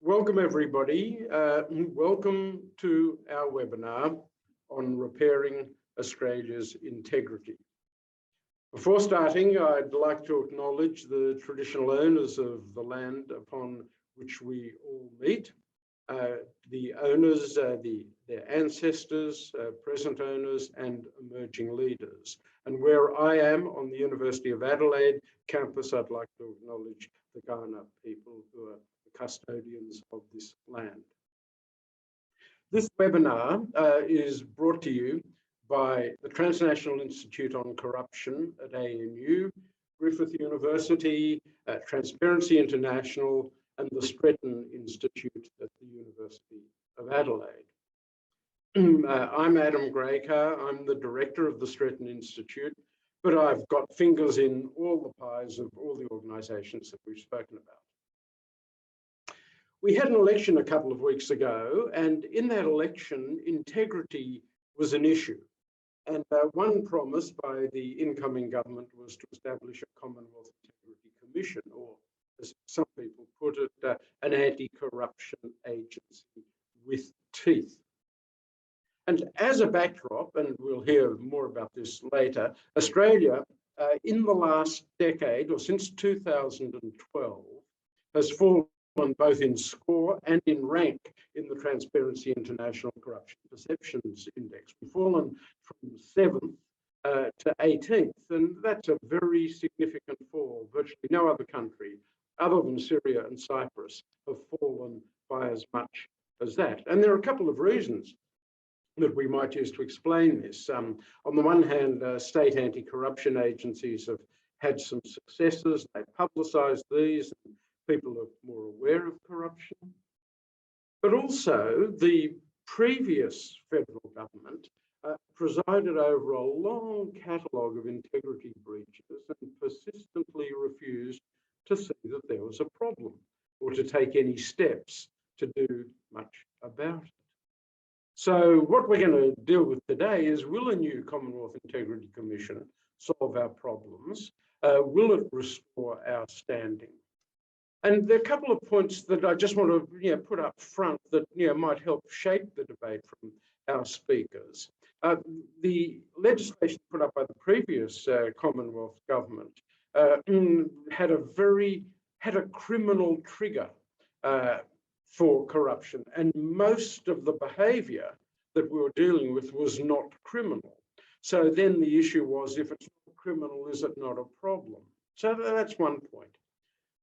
Welcome everybody. Welcome to our webinar on repairing Australia's integrity. Before starting, I'd like to acknowledge the traditional owners of the land upon which we all meet, the owners, their ancestors, present owners and emerging leaders. And where I am on the University of Adelaide campus, I'd like to acknowledge the Kaurna people who are custodians of this land. This webinar is brought to you by the Transnational Institute on Corruption at ANU, Griffith University, Transparency International, and the Stretton Institute at the University of Adelaide. I'm Adam Graycar. I'm the director of the Stretton Institute, but I've got fingers in all the pies of all the organisations that we've spoken about. We had an election a couple of weeks ago, and in that election, integrity was an issue. And one promise by the incoming government was to establish a Commonwealth Integrity Commission, or as some people put it, an anti-corruption agency with teeth. And as a backdrop, and we'll hear more about this later, Australia, in the last decade, or since 2012, has fallen both in score and in rank in the Transparency International Corruption Perceptions Index. We've fallen from 7th to 18th, and that's a very significant fall. Virtually no other country, other than Syria and Cyprus, have fallen by as much as that. And there are a couple of reasons that we might use to explain this. On the one hand, state anti-corruption agencies have had some successes. They've publicised these. People are more aware of corruption. But also, the previous federal government presided over a long catalogue of integrity breaches and persistently refused to see that there was a problem or to take any steps to do much about it. So what we're going to deal with today is, will a new Commonwealth Integrity Commission solve our problems? Will it restore our standing? And there are a couple of points that I just want to put up front that might help shape the debate from our speakers. The legislation put up by the previous Commonwealth government had a criminal trigger for corruption, and most of the behaviour that we were dealing with was not criminal. So then the issue was, if it's not criminal, is it not a problem? So that's one point.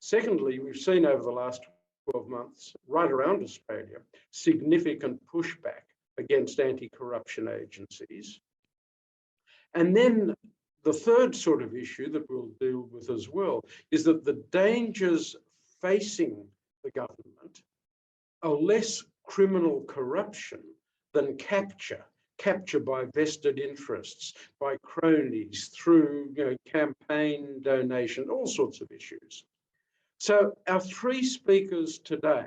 Secondly, we've seen over the last 12 months, right around Australia, significant pushback against anti-corruption agencies. And then the third sort of issue that we'll deal with as well is that the dangers facing the government are less criminal corruption than capture by vested interests, by cronies, through campaign donation, all sorts of issues. So our three speakers today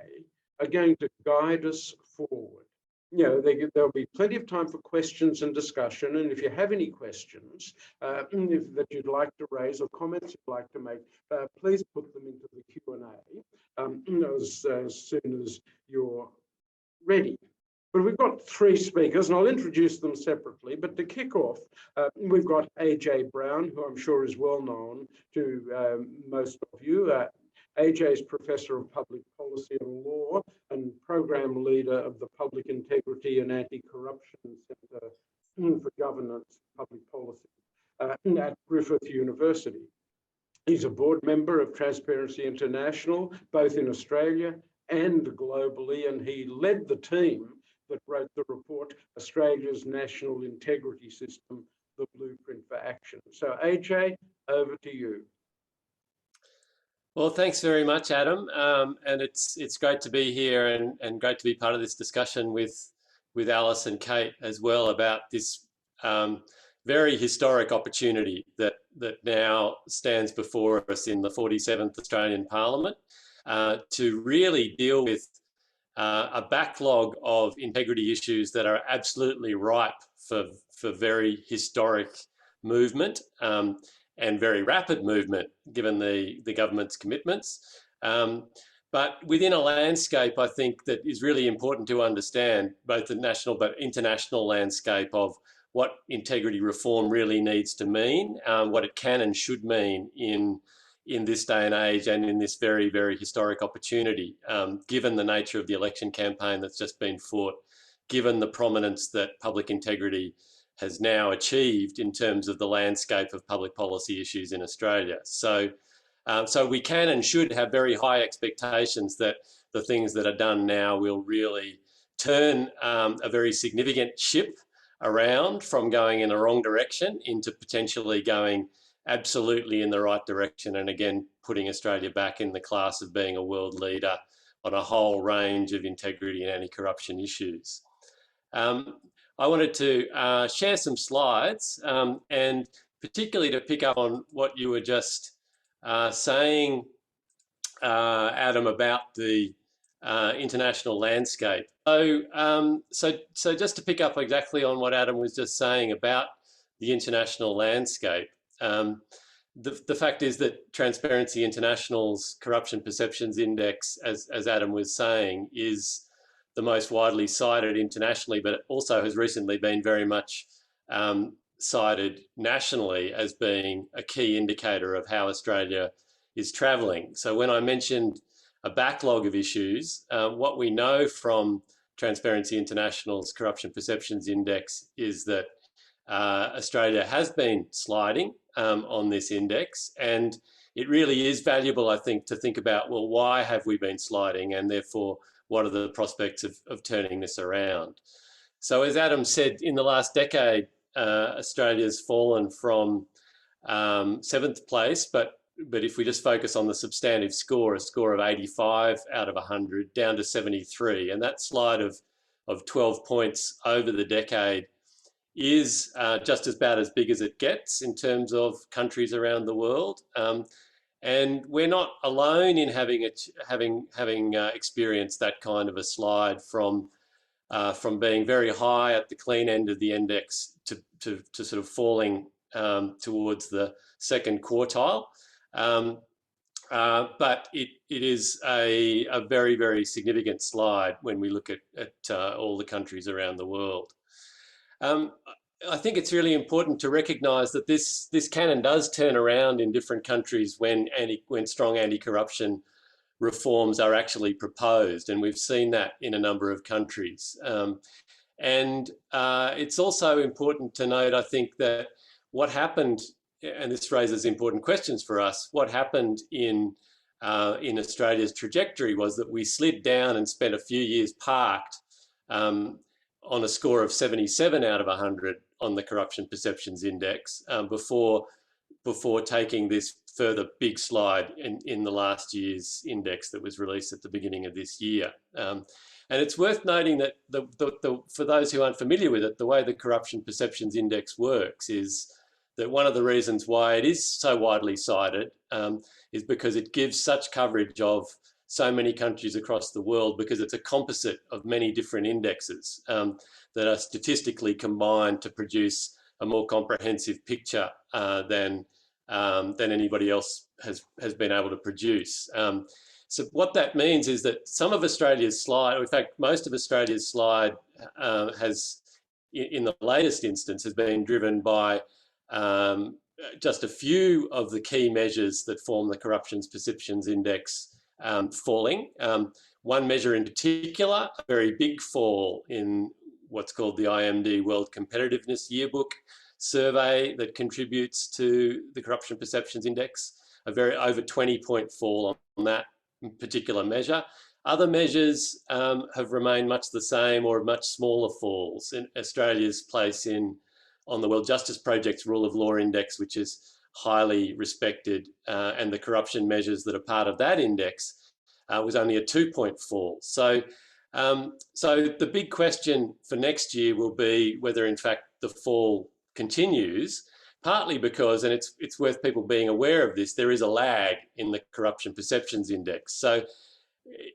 are going to guide us forward. There'll be plenty of time for questions and discussion, and if you have any questions that you'd like to raise or comments you'd like to make, please put them into the Q&A as soon as you're ready. But we've got three speakers, and I'll introduce them separately. But to kick off, we've got AJ Brown, who I'm sure is well known to most of you. AJ is Professor of Public Policy and Law and Program Leader of the Public Integrity and Anti-Corruption Centre for Governance Public Policy at Griffith University. He's a board member of Transparency International, both in Australia and globally, and he led the team that wrote the report, Australia's National Integrity System, the Blueprint for Action. So AJ, over to you. Well, thanks very much, Adam, and it's great to be here and great to be part of this discussion with Alice and Kate as well about this very historic opportunity that now stands before us in the 47th Australian Parliament to really deal with a backlog of integrity issues that are absolutely ripe for very historic movement. And very rapid movement given the government's commitments. But within a landscape, I think that is really important to understand both the national but international landscape of what integrity reform really needs to mean, what it can and should mean in this day and age and in this very, very historic opportunity, given the nature of the election campaign that's just been fought, given the prominence that public integrity has now achieved in terms of the landscape of public policy issues in Australia. So we can and should have very high expectations that the things that are done now will really turn a very significant ship around from going in a wrong direction into potentially going absolutely in the right direction, and again putting Australia back in the class of being a world leader on a whole range of integrity and anti-corruption issues. I wanted to share some slides and particularly to pick up on what you were just saying, Adam, about the international landscape. So just to pick up exactly on what Adam was just saying about the international landscape, the fact is that Transparency International's Corruption Perceptions Index, as Adam was saying, is the most widely cited internationally, but it also has recently been very much cited nationally as being a key indicator of how Australia is travelling. So when I mentioned a backlog of issues, what we know from Transparency International's Corruption Perceptions Index is that Australia has been sliding on this index, and it really is valuable, I think, to think about, well, why have we been sliding, and therefore what are the prospects of turning this around? So as Adam said, in the last decade, Australia's fallen from 7th place, but if we just focus on the substantive score, a score of 85 out of 100 down to 73, and that slide of 12 points over the decade is just about as big as it gets in terms of countries around the world. And we're not alone in having experienced that kind of a slide from being very high at the clean end of the index to sort of falling towards the second quartile. But it is a very, very significant slide when we look at all the countries around the world. I think it's really important to recognise that this can and does turn around in different countries when strong anti-corruption reforms are actually proposed, and we've seen that in a number of countries. And it's also important to note, I think, that what happened, and this raises important questions for us, what happened in Australia's trajectory was that we slid down and spent a few years parked on a score of 77 out of 100 on the Corruption Perceptions Index before taking this further big slide in the last year's index that was released at the beginning of this year. And it's worth noting that for those who aren't familiar with it, the way the Corruption Perceptions Index works is that one of the reasons why it is so widely cited is because it gives such coverage of so many countries across the world, because it's a composite of many different indexes that are statistically combined to produce a more comprehensive picture than anybody else has been able to produce. So what that means is that some of Australia's slide, or in fact most of Australia's slide has, in the latest instance, has been driven by just a few of the key measures that form the Corruption Perceptions Index falling. One measure in particular, a very big fall in what's called the IMD World Competitiveness Yearbook survey that contributes to the Corruption Perceptions Index, a very over 20-point fall on that particular measure. Other measures have remained much the same or much smaller falls. In Australia's place on the World Justice Project's Rule of Law Index, which is highly respected, and the corruption measures that are part of that index was only a 2-point fall. So the big question for next year will be whether in fact the fall continues, partly because, and it's worth people being aware of this, there is a lag in the Corruption Perceptions Index. So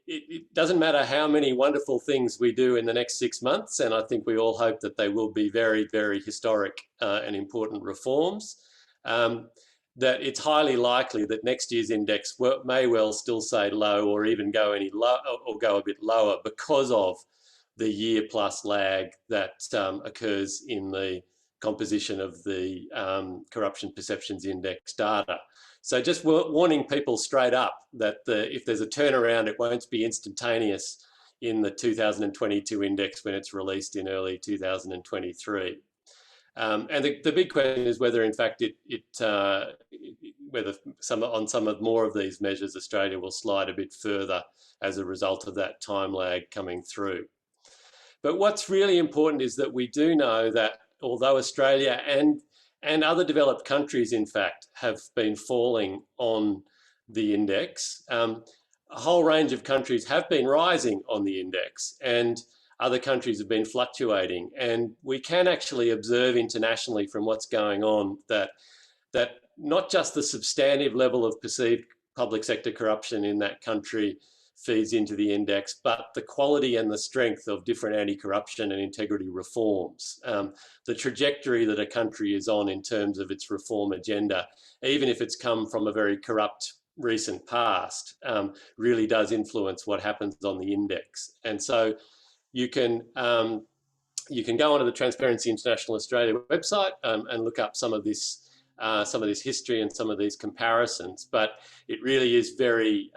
it doesn't matter how many wonderful things we do in the next 6 months, and I think we all hope that they will be very, very historic and important reforms. that it's highly likely that next year's index may well still stay low, or even go go a bit lower, because of the year plus lag that occurs in the composition of the corruption perceptions index data. So just warning people straight up that if there's a turnaround, it won't be instantaneous in the 2022 index when it's released in early 2023. And the big question is whether, in fact, whether on some of more of these measures, Australia will slide a bit further as a result of that time lag coming through. But what's really important is that we do know that although Australia and other developed countries, in fact, have been falling on the index, a whole range of countries have been rising on the index, and other countries have been fluctuating. And we can actually observe internationally from what's going on that not just the substantive level of perceived public sector corruption in that country feeds into the index, but the quality and the strength of different anti-corruption and integrity reforms. The trajectory that a country is on in terms of its reform agenda, even if it's come from a very corrupt recent past, really does influence what happens on the index. And so you can go onto the Transparency International Australia website and look up some of this history and some of these comparisons, but it really is very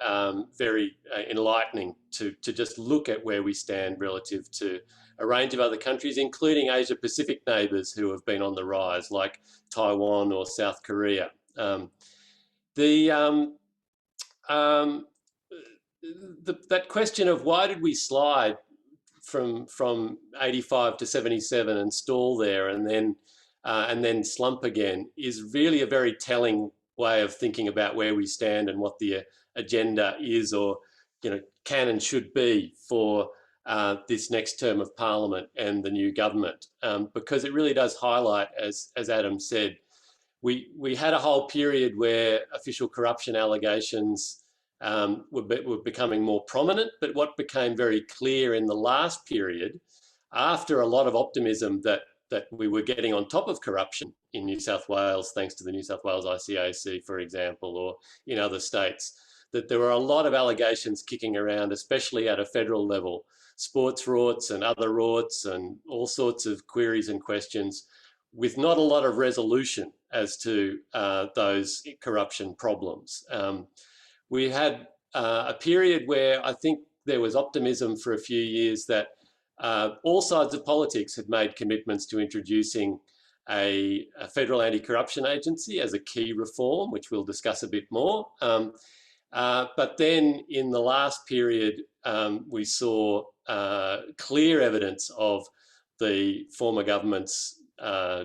enlightening to just look at where we stand relative to a range of other countries, including Asia Pacific neighbours who have been on the rise, like Taiwan or South Korea. That question of why did we slide from 85 to 77 and stall there and then slump again is really a very telling way of thinking about where we stand and what the agenda is, or can and should be for this next term of Parliament and the new government, because it really does highlight, as Adam said, we had a whole period where official corruption allegations were becoming more prominent, but what became very clear in the last period, after a lot of optimism that we were getting on top of corruption in New South Wales, thanks to the New South Wales ICAC, for example, or in other states, that there were a lot of allegations kicking around, especially at a federal level, sports rorts and other rorts and all sorts of queries and questions, with not a lot of resolution as to those corruption problems. We had a period where I think there was optimism for a few years that all sides of politics had made commitments to introducing a federal anti-corruption agency as a key reform, which we'll discuss a bit more. But then in the last period, we saw clear evidence of the former government's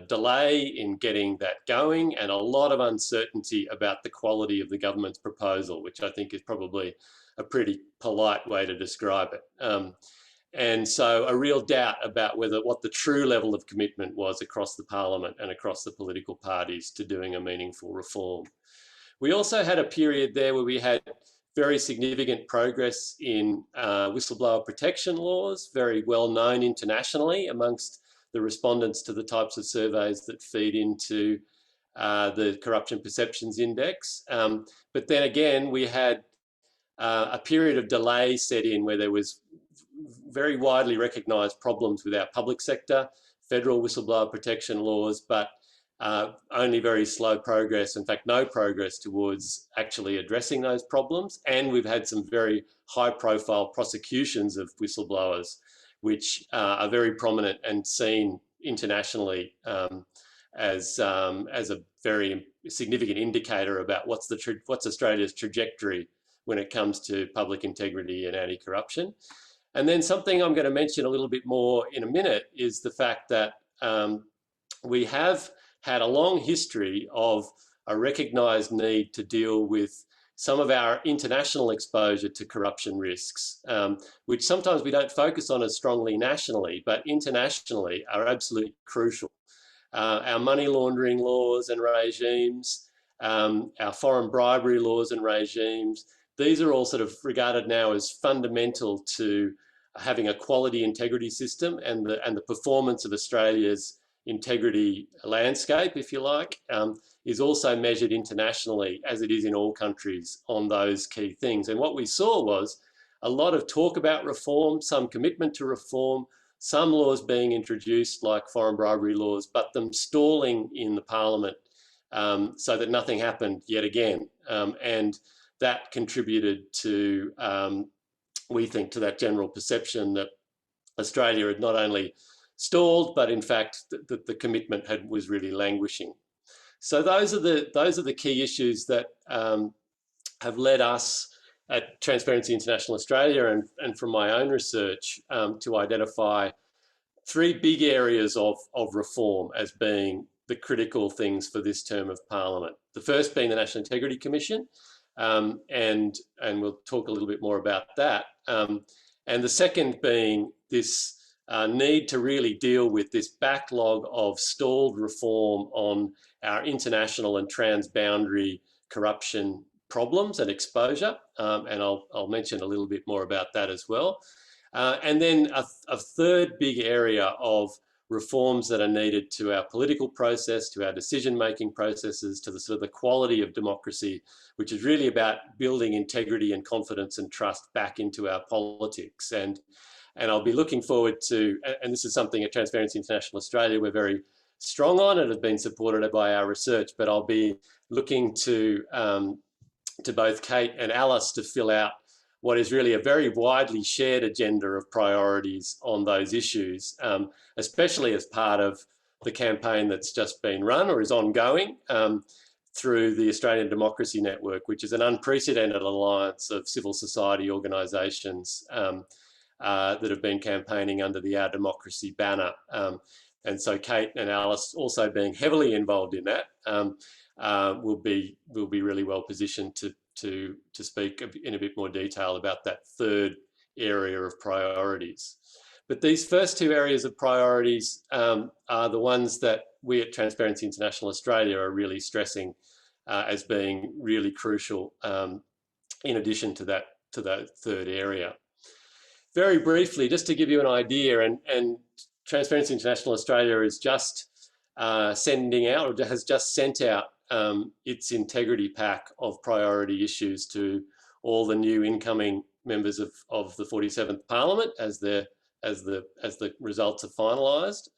delay in getting that going, and a lot of uncertainty about the quality of the government's proposal, which I think is probably a pretty polite way to describe it. And so a real doubt about what the true level of commitment was across the Parliament and across the political parties to doing a meaningful reform. We also had a period there where we had very significant progress in whistleblower protection laws, very well known internationally amongst the respondents to the types of surveys that feed into the Corruption Perceptions Index. But then again, we had a period of delay set in where there was very widely recognised problems with our public sector, federal whistleblower protection laws, but only very slow progress, in fact, no progress towards actually addressing those problems. And we've had some very high profile prosecutions of whistleblowers, which are very prominent and seen internationally as a very significant indicator about what's Australia's trajectory when it comes to public integrity and anti-corruption. And then something I'm going to mention a little bit more in a minute is the fact that we have had a long history of a recognised need to deal with some of our international exposure to corruption risks, which sometimes we don't focus on as strongly nationally, but internationally are absolutely crucial. Our money laundering laws and regimes, our foreign bribery laws and regimes, these are all sort of regarded now as fundamental to having a quality integrity system and the performance of Australia's integrity landscape, if you like, is also measured internationally, as it is in all countries, on those key things. And what we saw was a lot of talk about reform, some commitment to reform, some laws being introduced like foreign bribery laws, but them stalling in the parliament so that nothing happened yet again. And that contributed to, we think, to that general perception that Australia had not only stalled, but in fact the commitment was really languishing. So those are the key issues that have led us at Transparency International Australia and from my own research to identify three big areas of reform as being the critical things for this term of Parliament. The first being the National Integrity Commission, and we'll talk a little bit more about that. And the second being this need to really deal with this backlog of stalled reform on our international and transboundary corruption problems and exposure, and I'll mention a little bit more about that as well. And then a third big area of reforms that are needed to our political process, to our decision-making processes, to the sort of the quality of democracy, which is really about building integrity and confidence and trust back into our politics. And I'll be looking forward to, and this is something at Transparency International Australia we're very strong on and have been supported by our research, but I'll be looking to both Kate and Alice to fill out what is really a very widely shared agenda of priorities on those issues, especially as part of the campaign that's just been run or is ongoing through the Australian Democracy Network, which is an unprecedented alliance of civil society organisations that have been campaigning under the Our Democracy banner. And so Kate and Alice, also being heavily involved in that, will be really well positioned to speak in a bit more detail about that third area of priorities. But these first two areas of priorities are the ones that we at Transparency International Australia are really stressing as being really crucial in addition to that third area. Very briefly, just to give you an idea, and Transparency International Australia is just sending out, or has just sent out its integrity pack of priority issues to all the new incoming members of the 47th Parliament as the results are finalised.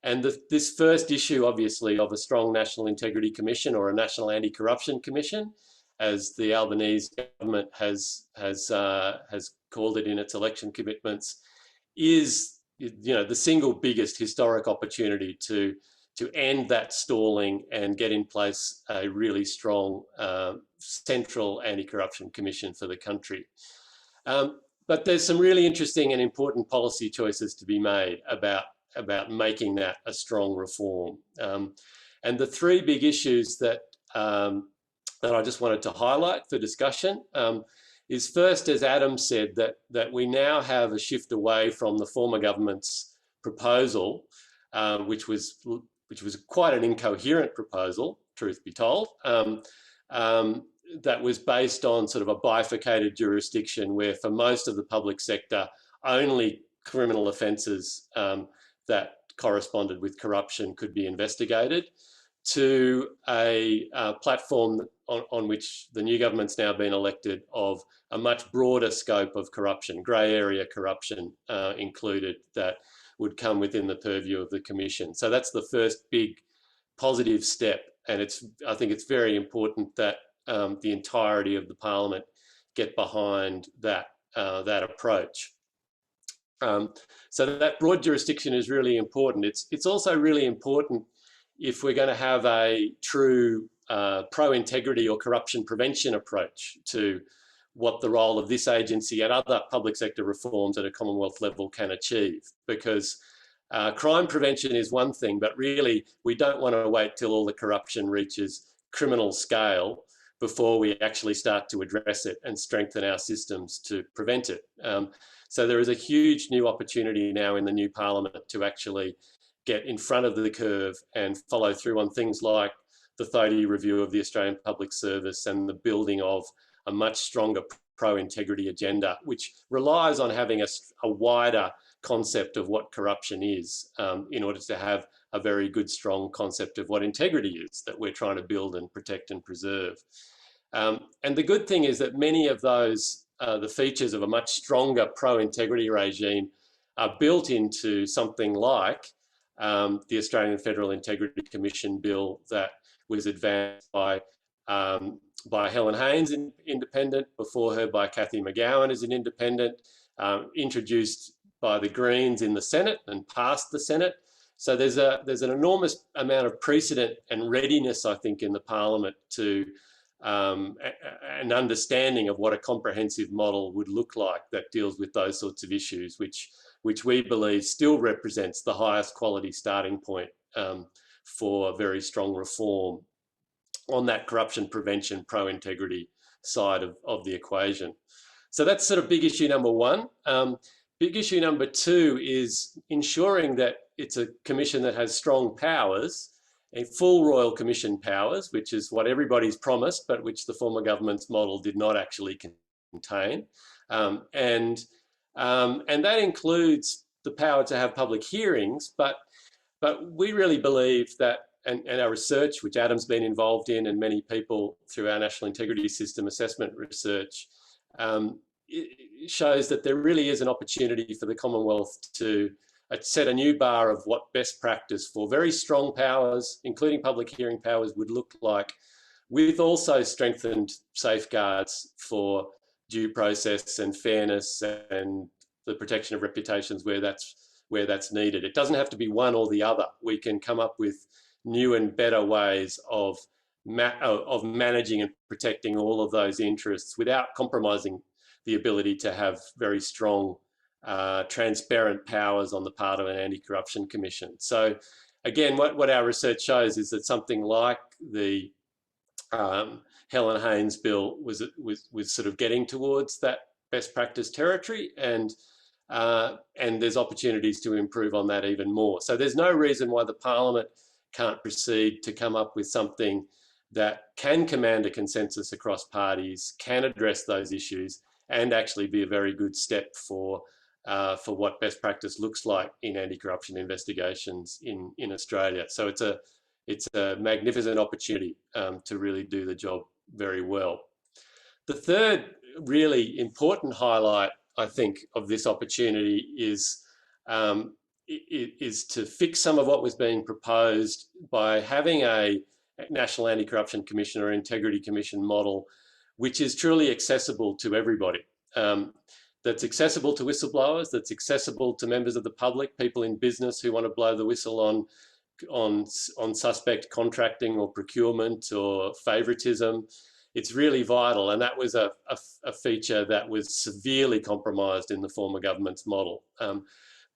And this first issue, obviously, of a strong National Integrity Commission or a National Anti-Corruption Commission, as the Albanese government has called it in its election commitments, is, you know, the single biggest historic opportunity to end that stalling and get in place a really strong central anti-corruption commission for the country. But there's some really interesting and important policy choices to be made about making that a strong reform. And the three big issues that I just wanted to highlight for discussion is first, as Adam said, that we now have a shift away from the former government's proposal, which was quite an incoherent proposal, truth be told, that was based on sort of a bifurcated jurisdiction where for most of the public sector, only criminal offences that corresponded with corruption could be investigated, to a platform on which the new government's now been elected of a much broader scope of corruption, grey area corruption included, that would come within the purview of the Commission. So that's the first big positive step, and I think it's very important that the entirety of the Parliament get behind that approach. So that broad jurisdiction is really important. It's also really important if we're going to have a true pro-integrity or corruption prevention approach to what the role of this agency and other public sector reforms at a Commonwealth level can achieve. Because crime prevention is one thing, but really we don't want to wait till all the corruption reaches criminal scale before we actually start to address it and strengthen our systems to prevent it. So there is a huge new opportunity now in the new Parliament to actually get in front of the curve and follow through on things like the 30 review of the Australian Public Service and the building of a much stronger pro-integrity agenda, which relies on having a wider concept of what corruption is, in order to have a very good, strong concept of what integrity is that we're trying to build and protect and preserve. And the good thing is that many of those, the features of a much stronger pro-integrity regime are built into something like the Australian Federal Integrity Commission bill that was advanced by Helen Haynes, independent, before her by Cathy McGowan as an independent, introduced by the Greens in the Senate and passed the Senate. So there's an enormous amount of precedent and readiness, I think, in the Parliament to an understanding of what a comprehensive model would look like that deals with those sorts of issues, which we believe still represents the highest quality starting point for very strong reform on that corruption prevention, pro-integrity side of the equation. So that's sort of big issue number one. Big issue number two is ensuring that it's a commission that has strong powers, a full Royal Commission powers, which is what everybody's promised, but which the former government's model did not actually contain. And that includes the power to have public hearings, but we really believe that, and our research, which Adam's been involved in, and many people through our National Integrity System assessment research, it shows that there really is an opportunity for the Commonwealth to set a new bar of what best practice for very strong powers, including public hearing powers, would look like, with also strengthened safeguards for due process and fairness and the protection of reputations where that's needed. It doesn't have to be one or the other. We can come up with new and better ways of managing and protecting all of those interests without compromising the ability to have very strong, transparent powers on the part of an anti-corruption commission. So again, what our research shows is that something like the Helen Haynes bill was sort of getting towards that best practice territory, and there's opportunities to improve on that even more. So there's no reason why the Parliament can't proceed to come up with something that can command a consensus across parties, can address those issues, and actually be a very good step for what best practice looks like in anti-corruption investigations in Australia. So it's a magnificent opportunity to really do the job very well. The third really important highlight, I think, of this opportunity is to fix some of what was being proposed by having a National Anti-Corruption Commission or Integrity Commission model, which is truly accessible to everybody. That's accessible to whistleblowers, that's accessible to members of the public, people in business who want to blow the whistle on suspect contracting or procurement or favouritism. It's really vital, and that was a feature that was severely compromised in the former government's model.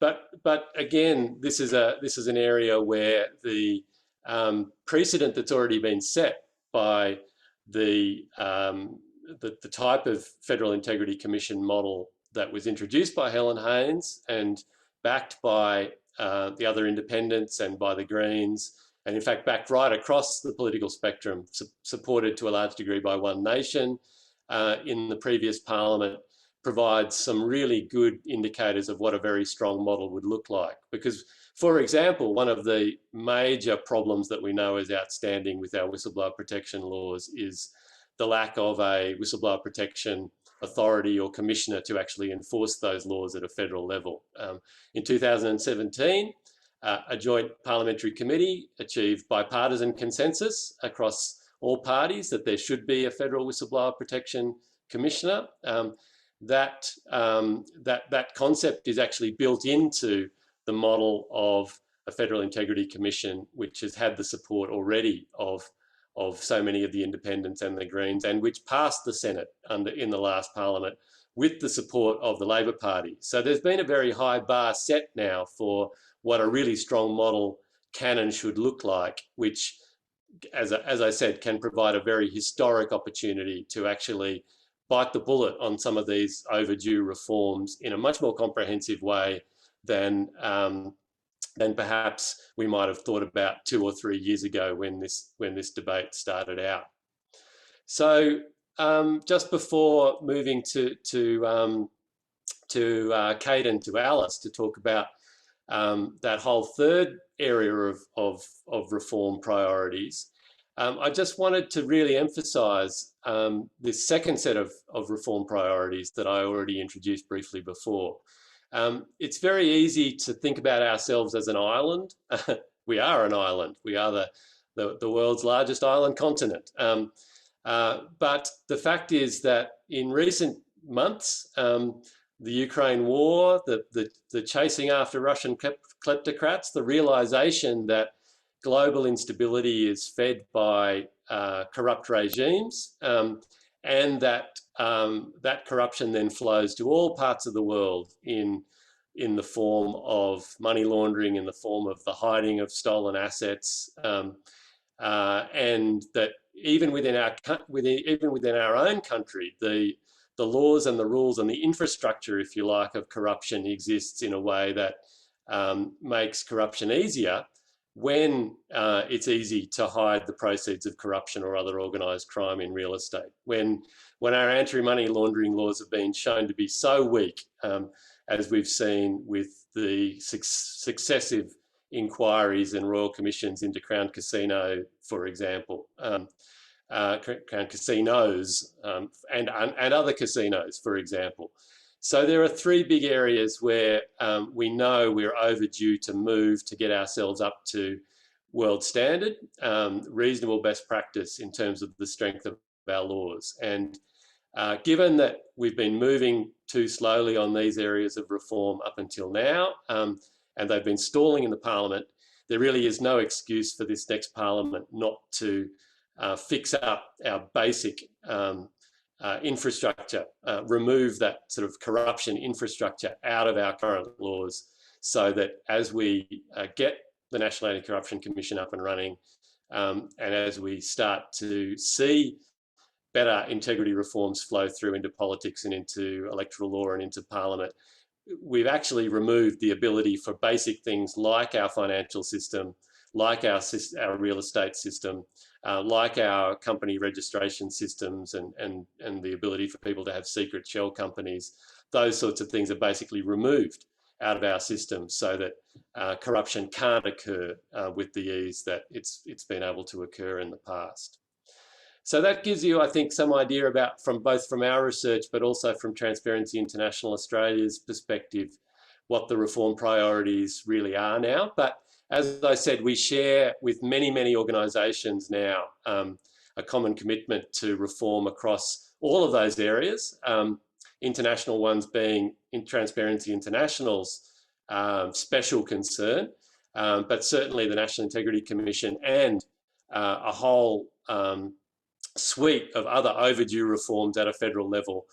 But again, this is an area where the precedent that's already been set by the type of Federal Integrity Commission model that was introduced by Helen Haynes and backed by the other independents and by the Greens, and in fact backed right across the political spectrum, supported to a large degree by One Nation in the previous Parliament, provides some really good indicators of what a very strong model would look like. Because, for example, one of the major problems that we know is outstanding with our whistleblower protection laws is the lack of a whistleblower protection authority or commissioner to actually enforce those laws at a federal level. In 2017, a joint parliamentary committee achieved bipartisan consensus across all parties that there should be a federal whistleblower protection commissioner. That concept is actually built into the model of a Federal Integrity Commission, which has had the support already of so many of the independents and the Greens, and which passed the Senate in the last Parliament with the support of the Labor Party. So there's been a very high bar set now for what a really strong model can and should look like, which, as I said, can provide a very historic opportunity to actually bite the bullet on some of these overdue reforms in a much more comprehensive way than perhaps we might have thought about 2 or 3 years ago when this debate started out. So just before moving to to Kate and to Alice to talk about that whole third area of reform priorities. I just wanted to really emphasise this second set of reform priorities that I already introduced briefly before. It's very easy to think about ourselves as an island. We are an island. We are the world's largest island continent. But the fact is that in recent months, the Ukraine war, the chasing after Russian kleptocrats, the realization that global instability is fed by corrupt regimes, and that that corruption then flows to all parts of the world in the form of money laundering, in the form of the hiding of stolen assets, and that even within our own country, the laws and the rules and the infrastructure, if you like, of corruption exists in a way that makes corruption easier when it's easy to hide the proceeds of corruption or other organised crime in real estate. When our anti-money laundering laws have been shown to be so weak, as we've seen with the successive inquiries and royal commissions into Crown Casino, for example, Crown Casinos and other casinos, for example. So there are three big areas where we know we're overdue to move to get ourselves up to world standard, reasonable best practice in terms of the strength of our laws. And given that we've been moving too slowly on these areas of reform up until now, and they've been stalling in the Parliament, there really is no excuse for this next Parliament not to fix up our basic infrastructure, remove that sort of corruption infrastructure out of our current laws, so that as we get the National Anti-Corruption Commission up and running, and as we start to see better integrity reforms flow through into politics and into electoral law and into Parliament, we've actually removed the ability for basic things like our financial system, like our real estate system, like our company registration systems and the ability for people to have secret shell companies. Those sorts of things are basically removed out of our system so that corruption can't occur with the ease that it's been able to occur in the past. So that gives you, I think, some idea about, both from our research, but also from Transparency International Australia's perspective, what the reform priorities really are now. But as I said, we share with many, many organisations now a common commitment to reform across all of those areas, international ones being in Transparency International's special concern, but certainly the National Integrity Commission and a whole suite of other overdue reforms at a federal level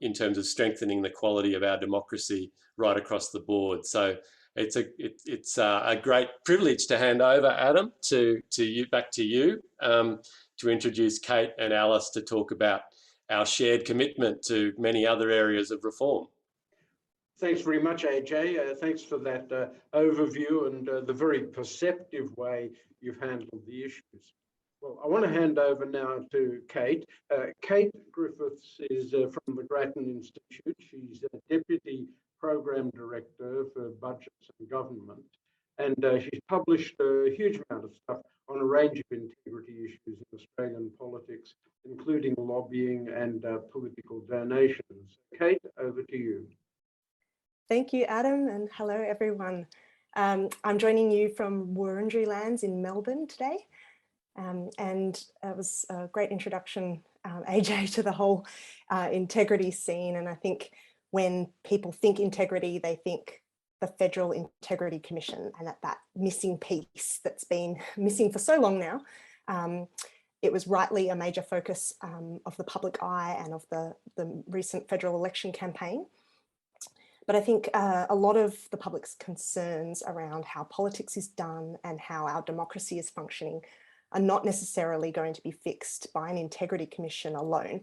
in terms of strengthening the quality of our democracy right across the board. So it's a great privilege to hand over, Adam, back to you to introduce Kate and Alice to talk about our shared commitment to many other areas of reform. Thanks very much, AJ. Thanks for that overview and the very perceptive way you've handled the issues. Well, I want to hand over now to Kate. Kate Griffiths is from the Grattan Institute. She's a Deputy Program Director for Budgets and Government. And she's published a huge amount of stuff on a range of integrity issues in Australian politics, including lobbying and political donations. Kate, over to you. Thank you, Adam, and hello, everyone. I'm joining you from Wurundjeri lands in Melbourne today. And it was a great introduction, AJ, to the whole integrity scene. And I think when people think integrity, they think the Federal Integrity Commission and that missing piece that's been missing for so long now. It was rightly a major focus of the public eye and of the recent federal election campaign. But I think a lot of the public's concerns around how politics is done and how our democracy is functioning are not necessarily going to be fixed by an integrity commission alone,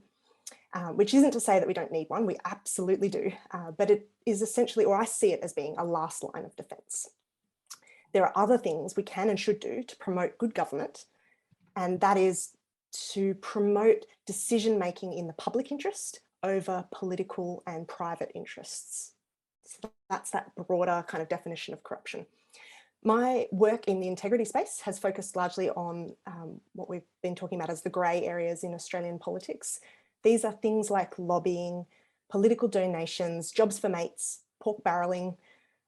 which isn't to say that we don't need one, we absolutely do, but it is essentially, or I see it as being a last line of defence. There are other things we can and should do to promote good government, and that is to promote decision-making in the public interest over political and private interests. So that's that broader kind of definition of corruption. My work in the integrity space has focused largely on what we've been talking about as the grey areas in Australian politics. These are things like lobbying, political donations, jobs for mates, pork barrelling.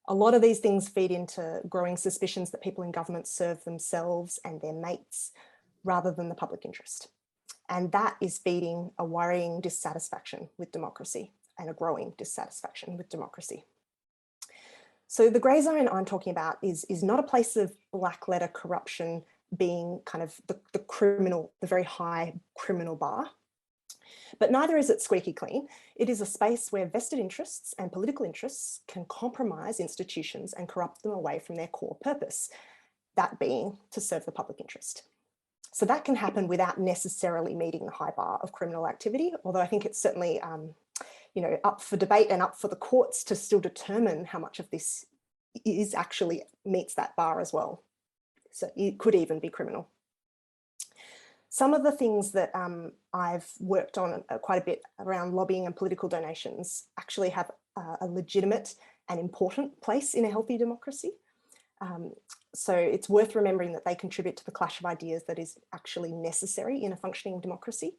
A lot of these things feed into growing suspicions that people in government serve themselves and their mates rather than the public interest. And that is feeding a worrying dissatisfaction with democracy and a growing dissatisfaction with democracy. So the grey zone I'm talking about is not a place of black letter corruption being kind of the criminal, the very high criminal bar, but neither is it squeaky clean. It is a space where vested interests and political interests can compromise institutions and corrupt them away from their core purpose, that being to serve the public interest. So that can happen without necessarily meeting the high bar of criminal activity, although I think it's certainly up for debate and up for the courts to still determine how much of this is actually meets that bar as well. So it could even be criminal. Some of the things that I've worked on quite a bit around lobbying and political donations actually have a legitimate and important place in a healthy democracy. So it's worth remembering that they contribute to the clash of ideas that is actually necessary in a functioning democracy.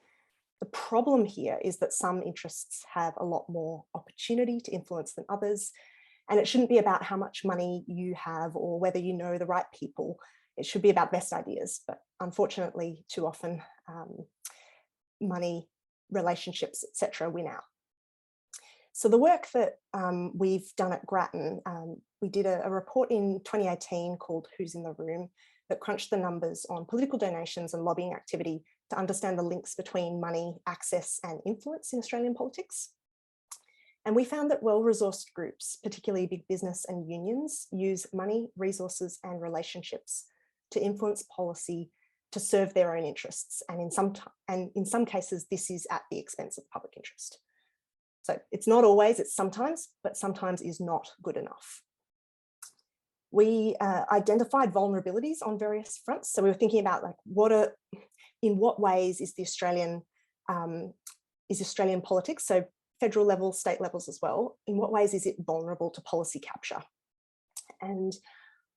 The problem here is that some interests have a lot more opportunity to influence than others, and it shouldn't be about how much money you have or whether you know the right people. It should be about best ideas, but unfortunately, too often, money, relationships, etc., win out. So the work that we've done at Grattan, we did a report in 2018 called Who's in the Room that crunched the numbers on political donations and lobbying activity to understand the links between money, access and influence in Australian politics. And we found that well-resourced groups, particularly big business and unions, use money, resources and relationships to influence policy to serve their own interests. And in some cases, this is at the expense of public interest. So it's not always, it's sometimes, but sometimes is not good enough. We identified vulnerabilities on various fronts. So we were thinking about like, in what ways is the Australian politics, so federal level, state levels as well, in what ways is it vulnerable to policy capture? And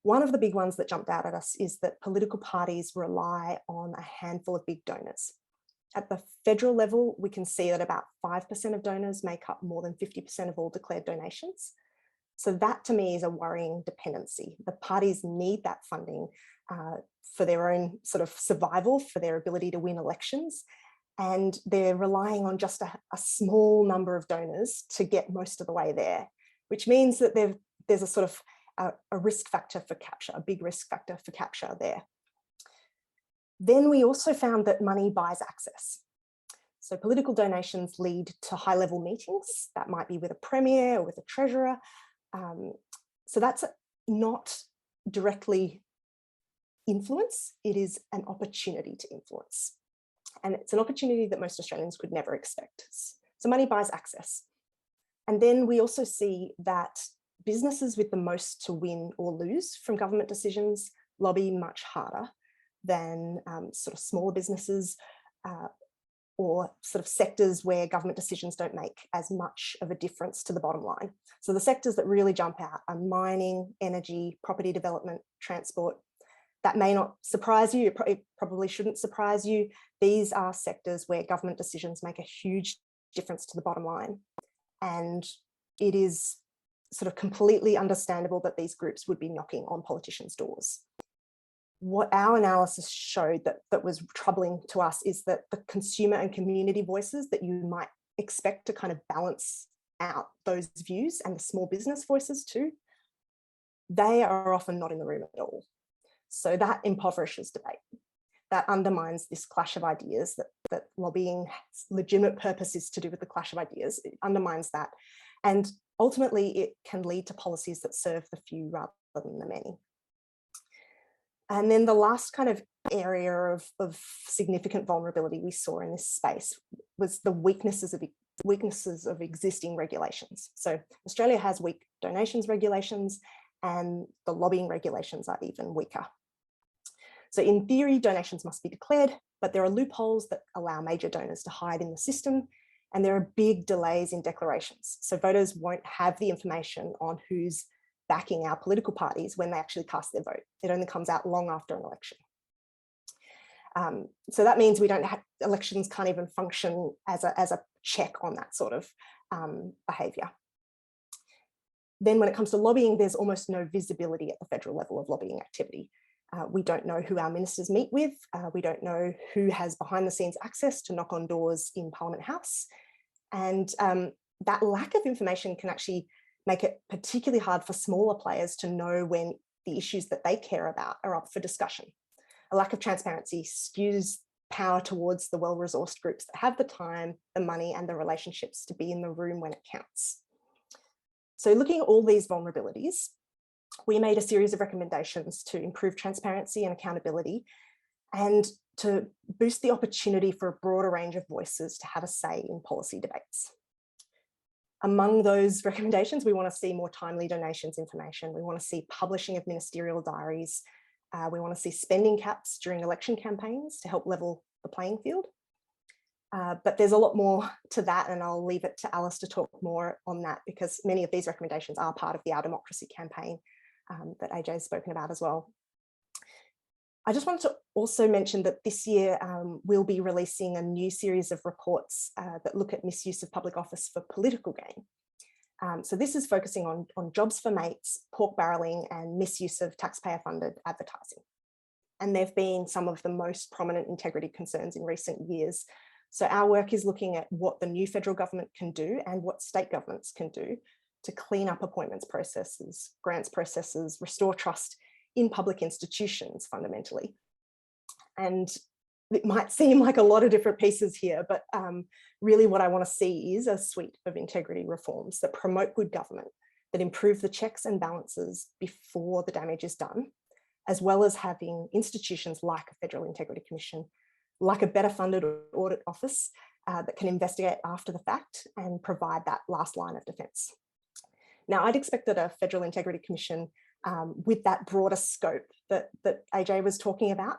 one of the big ones that jumped out at us is that political parties rely on a handful of big donors. At the federal level, we can see that about 5% of donors make up more than 50% of all declared donations. So that to me is a worrying dependency. The parties need that funding for their own sort of survival, for their ability to win elections. And they're relying on just a small number of donors to get most of the way there, which means that there's a sort of a risk factor for capture, a big risk factor for capture there. Then we also found that money buys access. So political donations lead to high-level meetings. That might be with a premier or with a treasurer. So that's not directly influence. It is an opportunity to influence. And it's an opportunity that most Australians could never expect. So money buys access. And then we also see that businesses with the most to win or lose from government decisions lobby much harder than sort of smaller businesses or sort of sectors where government decisions don't make as much of a difference to the bottom line. So the sectors that really jump out are mining, energy, property development, transport. That may not surprise you, it probably shouldn't surprise you. These are sectors where government decisions make a huge difference to the bottom line. And it is sort of completely understandable that these groups would be knocking on politicians' doors. What our analysis showed that was troubling to us is that the consumer and community voices that you might expect to kind of balance out those views, and the small business voices too, they are often not in the room at all. So that impoverishes debate. That undermines this clash of ideas that lobbying legitimate purpose is to do with the clash of ideas. It undermines that. And ultimately, it can lead to policies that serve the few rather than the many. And then the last kind of area of significant vulnerability we saw in this space was the weaknesses of existing regulations. So Australia has weak donations regulations, and the lobbying regulations are even weaker. So in theory, donations must be declared, but there are loopholes that allow major donors to hide in the system. and there are big delays in declarations. So voters won't have the information on who's backing our political parties when they actually cast their vote. It only comes out long after an election. So that means we don't have, elections can't even function as a check on that sort of behaviour. Then when it comes to lobbying, there's almost no visibility at the federal level of lobbying activity. We don't know who our ministers meet with. We don't know who has behind the scenes access to knock on doors in Parliament House. And that lack of information can actually make it particularly hard for smaller players to know when the issues that they care about are up for discussion. A lack of transparency skews power towards the well-resourced groups that have the time, the money, and the relationships to be in the room when it counts. So looking at all these vulnerabilities, we made a series of recommendations to improve transparency and accountability and to boost the opportunity for a broader range of voices to have a say in policy debates. Among those recommendations, we want to see more timely donations information. We want to see publishing of ministerial diaries. We want to see spending caps during election campaigns to help level the playing field. But there's a lot more to that, and I'll leave it to Alice to talk more on that, because many of these recommendations are part of the Our Democracy campaign that AJ has spoken about as well. I just wanted to also mention that this year we'll be releasing a new series of reports that look at misuse of public office for political gain. So this is focusing on jobs for mates, pork barrelling, and misuse of taxpayer-funded advertising. And they've been some of the most prominent integrity concerns in recent years. So our work is looking at what the new federal government can do and what state governments can do to clean up appointments processes, grants processes, restore trust in public institutions fundamentally. And it might seem like a lot of different pieces here, but really what I want to see is a suite of integrity reforms that promote good government, that improve the checks and balances before the damage is done, as well as having institutions like a Federal Integrity Commission, like a better funded audit office that can investigate after the fact and provide that last line of defence. Now, I'd expect that a Federal Integrity Commission with that broader scope that AJ was talking about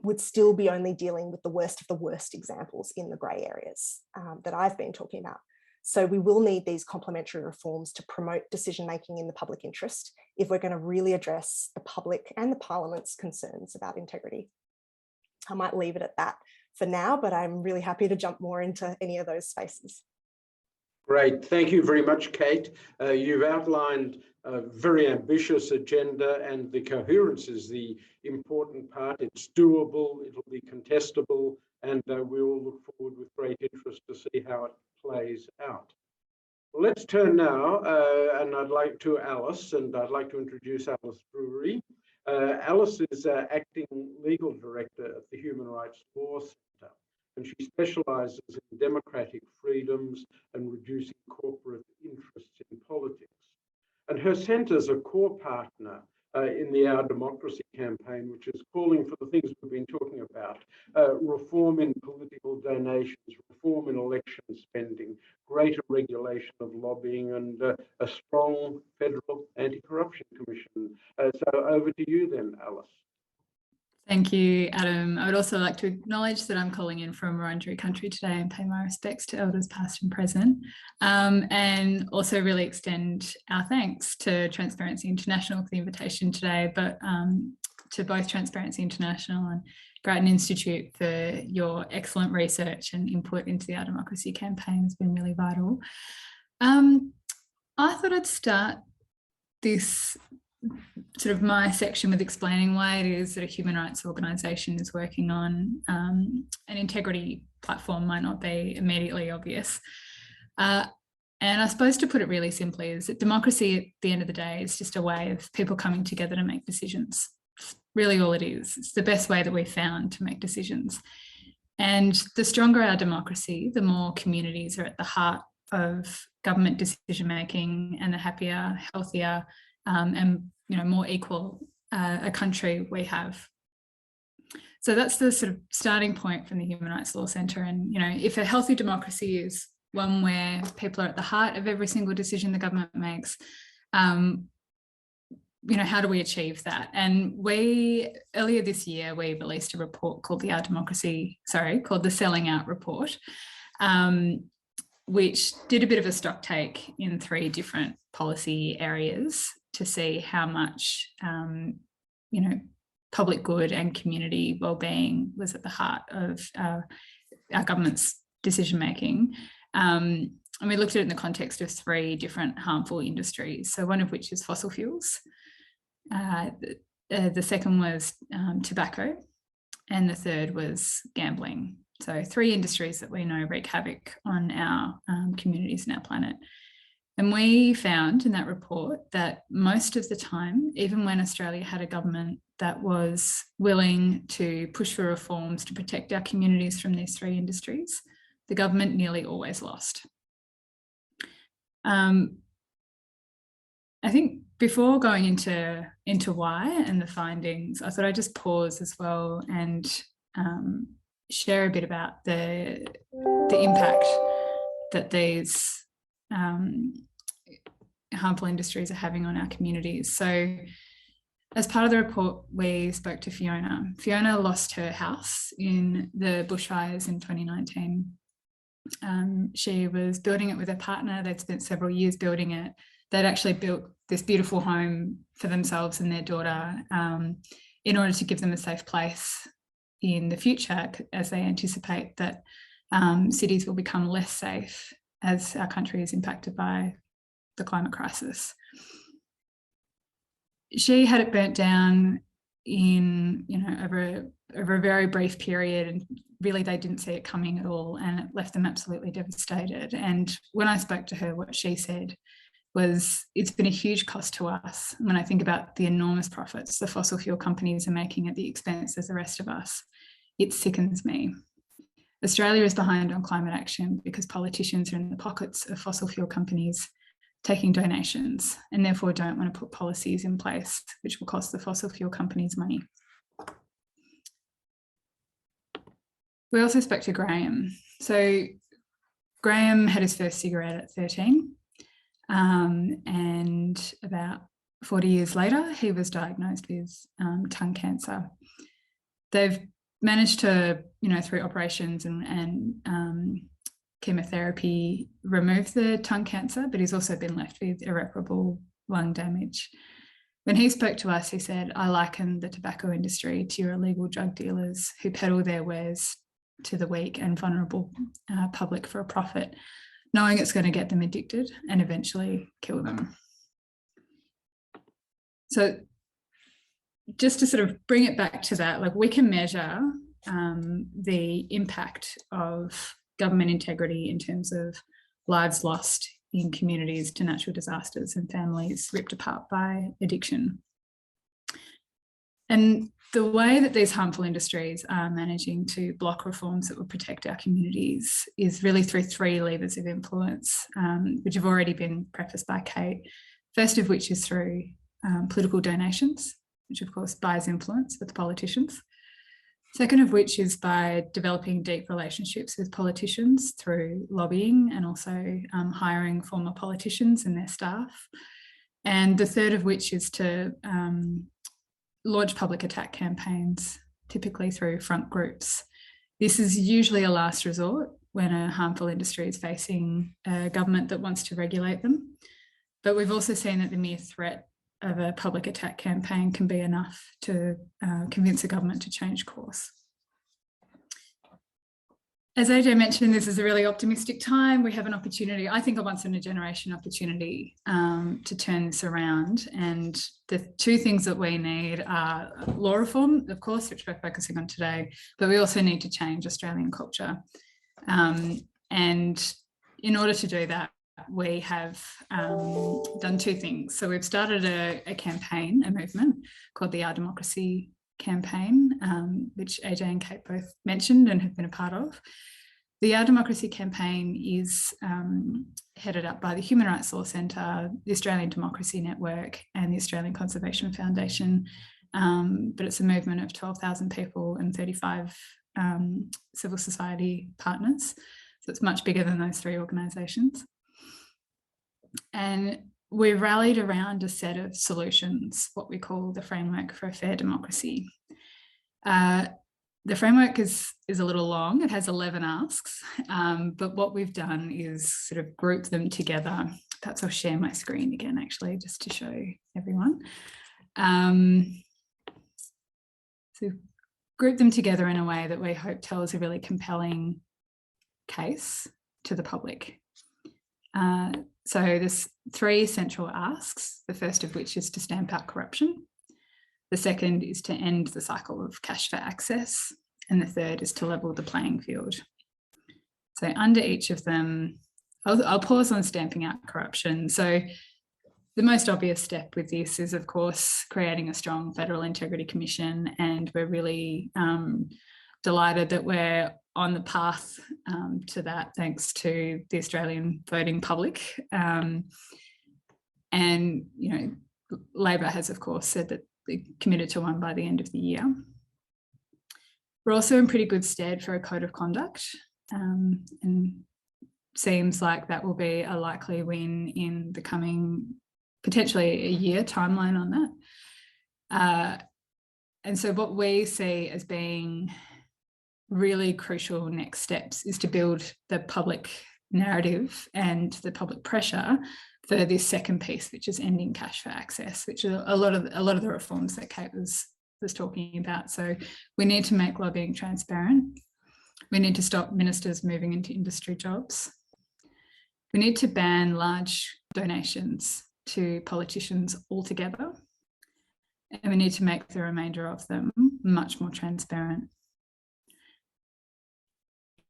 would still be only dealing with the worst examples in the grey areas that I've been talking about. So we will need these complementary reforms to promote decision-making in the public interest if we're going to really address the public and the Parliament's concerns about integrity. I might leave it at that for now, but I'm really happy to jump more into any of those spaces. Great. Thank you very much, Kate. You've outlined a very ambitious agenda, and the coherence is the important part. It's doable, it'll be contestable, and we all look forward with great interest to see how it plays out. Well, let's turn now, and I'd like to Alice, and I'd like to introduce Alice Drury. Alice is Acting Legal Director at the Human Rights Law Centre, and she specialises in democratic freedoms and reducing corporate interests in politics. And her centre is a core partner in the Our Democracy campaign, which is calling for the things we've been talking about: reform in political donations, reform in election spending, greater regulation of lobbying, and a strong federal anti-corruption commission. So over to you then, Alice. Thank you, Adam. I would also like to acknowledge that I'm calling in from Wurundjeri country today and pay my respects to elders past and present, and also really extend our thanks to Transparency International for the invitation today, but to both Transparency International and Grattan Institute for your excellent research and input into the Our Democracy campaign. Has been really vital. I thought I'd start this sort of my section with explaining why it is that a human rights organisation is working on an integrity platform might not be immediately obvious. And I suppose to put it really simply is that democracy at the end of the day is just a way of people coming together to make decisions. It's really all it is. It's the best way that we've found to make decisions. And the stronger our democracy, the more communities are at the heart of government decision making, and the happier, healthier, and more equal a country we have. So that's the sort of starting point from the Human Rights Law Centre. And if a healthy democracy is one where people are at the heart of every single decision the government makes, how do we achieve that? And earlier this year we released a report called the Selling Out Report. which did a bit of a stock take in 3 different policy areas to see how much, public good and community wellbeing was at the heart of our government's decision-making. And we looked at it in the context of 3 different harmful industries. So one of which is fossil fuels. The second was tobacco, and the third was gambling. So 3 industries that we know wreak havoc on our communities and our planet. And we found in that report that most of the time, even when Australia had a government that was willing to push for reforms to protect our communities from these 3 industries, the government nearly always lost. I think before going into why and the findings, I thought I'd just pause as well and share a bit about the impact that these harmful industries are having on our communities. So as part of the report, we spoke to Fiona. Fiona lost her house in the bushfires in 2019. She was building it with her partner. They'd spent several years building it. They'd actually built this beautiful home for themselves and their daughter in order to give them a safe place in the future, as they anticipate that cities will become less safe as our country is impacted by the climate crisis. She had it burnt down in, over a very brief period, and really they didn't see it coming at all, and it left them absolutely devastated. And when I spoke to her, what she said was, it's been a huge cost to us. When I think about the enormous profits the fossil fuel companies are making at the expense of the rest of us, it sickens me. Australia is behind on climate action because politicians are in the pockets of fossil fuel companies taking donations, and therefore don't want to put policies in place which will cost the fossil fuel companies money. We also spoke to Graham. So Graham had his first cigarette at 13, and about 40 years later, he was diagnosed with tongue cancer. They've managed to, through operations and chemotherapy, remove the tongue cancer, but he's also been left with irreparable lung damage. When he spoke to us, he said, I liken the tobacco industry to your illegal drug dealers who peddle their wares to the weak and vulnerable public for a profit, knowing it's going to get them addicted and eventually kill them. So just to sort of bring it back to that, like, we can measure the impact of government integrity in terms of lives lost in communities to natural disasters and families ripped apart by addiction. And the way that these harmful industries are managing to block reforms that will protect our communities is really through 3 levers of influence, which have already been prefaced by Kate. First of which is through political donations, which of course buys influence with politicians. Second of which is by developing deep relationships with politicians through lobbying and also hiring former politicians and their staff. And the third of which is to launch public attack campaigns, typically through front groups. This is usually a last resort when a harmful industry is facing a government that wants to regulate them. But we've also seen that the mere threat of a public attack campaign can be enough to convince a government to change course. As AJ mentioned, this is a really optimistic time. We have an opportunity, I think a once in a generation opportunity to turn this around. And the 2 things that we need are law reform, of course, which we're focusing on today, but we also need to change Australian culture. And in order to do that, we have done 2 things. So we've started a campaign, a movement called the Our Democracy campaign, which AJ and Kate both mentioned and have been a part of. The Our Democracy campaign is headed up by the Human Rights Law Centre, the Australian Democracy Network and the Australian Conservation Foundation, but it's a movement of 12,000 people and 35 civil society partners. So it's much bigger than those 3 organisations. And we've rallied around a set of solutions, what we call the Framework for a Fair Democracy. The framework is a little long. It has 11 asks, but what we've done is sort of group them together. Perhaps I'll share my screen again, actually, just to show everyone. So group them together in a way that we hope tells a really compelling case to the public. So there's 3 central asks, the first of which is to stamp out corruption. The second is to end the cycle of cash for access. And the third is to level the playing field. So under each of them, I'll pause on stamping out corruption. So the most obvious step with this is, of course, creating a strong Federal Integrity Commission. And we're really delighted that we're on the path to that, thanks to the Australian voting public. And, you know, Labor has, of course, said that they're committed to one by the end of the year. We're also in pretty good stead for a code of conduct, and seems like that will be a likely win in the coming, potentially a year timeline on that. And so what we see as being really crucial next steps is to build the public narrative and the public pressure for this second piece, which is ending cash for access, which are a lot of the reforms that Kate was talking about. So we need to make lobbying transparent. We need to stop ministers moving into industry jobs. We need to ban large donations to politicians altogether. And we need to make the remainder of them much more transparent.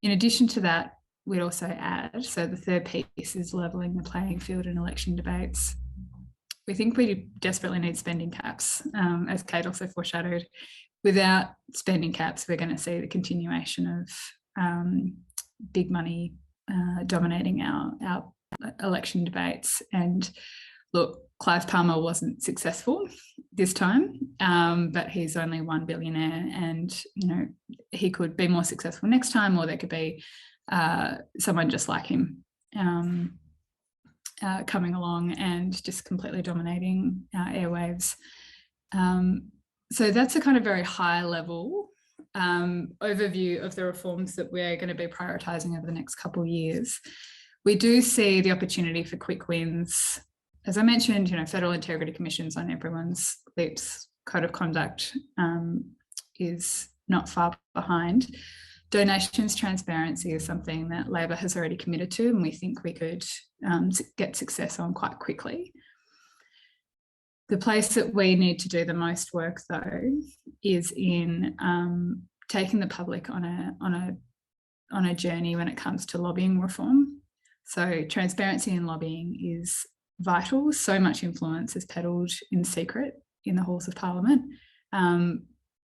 In addition to that, we'd also add, so the third piece is levelling the playing field in election debates. We think we desperately need spending caps, as Kate also foreshadowed. Without spending caps, we're going to see the continuation of big money dominating our election debates. And look, Clive Palmer wasn't successful this time, but he's only one billionaire, and you know, he could be more successful next time, or there could be someone just like him coming along and just completely dominating our airwaves. So that's a kind of very high level overview of the reforms that we're going to be prioritising over the next couple of years. We do see the opportunity for quick wins. As I mentioned, you know, Federal Integrity Commission's on everyone's lips. Code of conduct is not far behind. Donations transparency is something that Labor has already committed to, and we think we could get success on quite quickly. The place that we need to do the most work, though, is in taking the public on a journey when it comes to lobbying reform. So transparency in lobbying is vital. So much influence is peddled in secret in the halls of Parliament,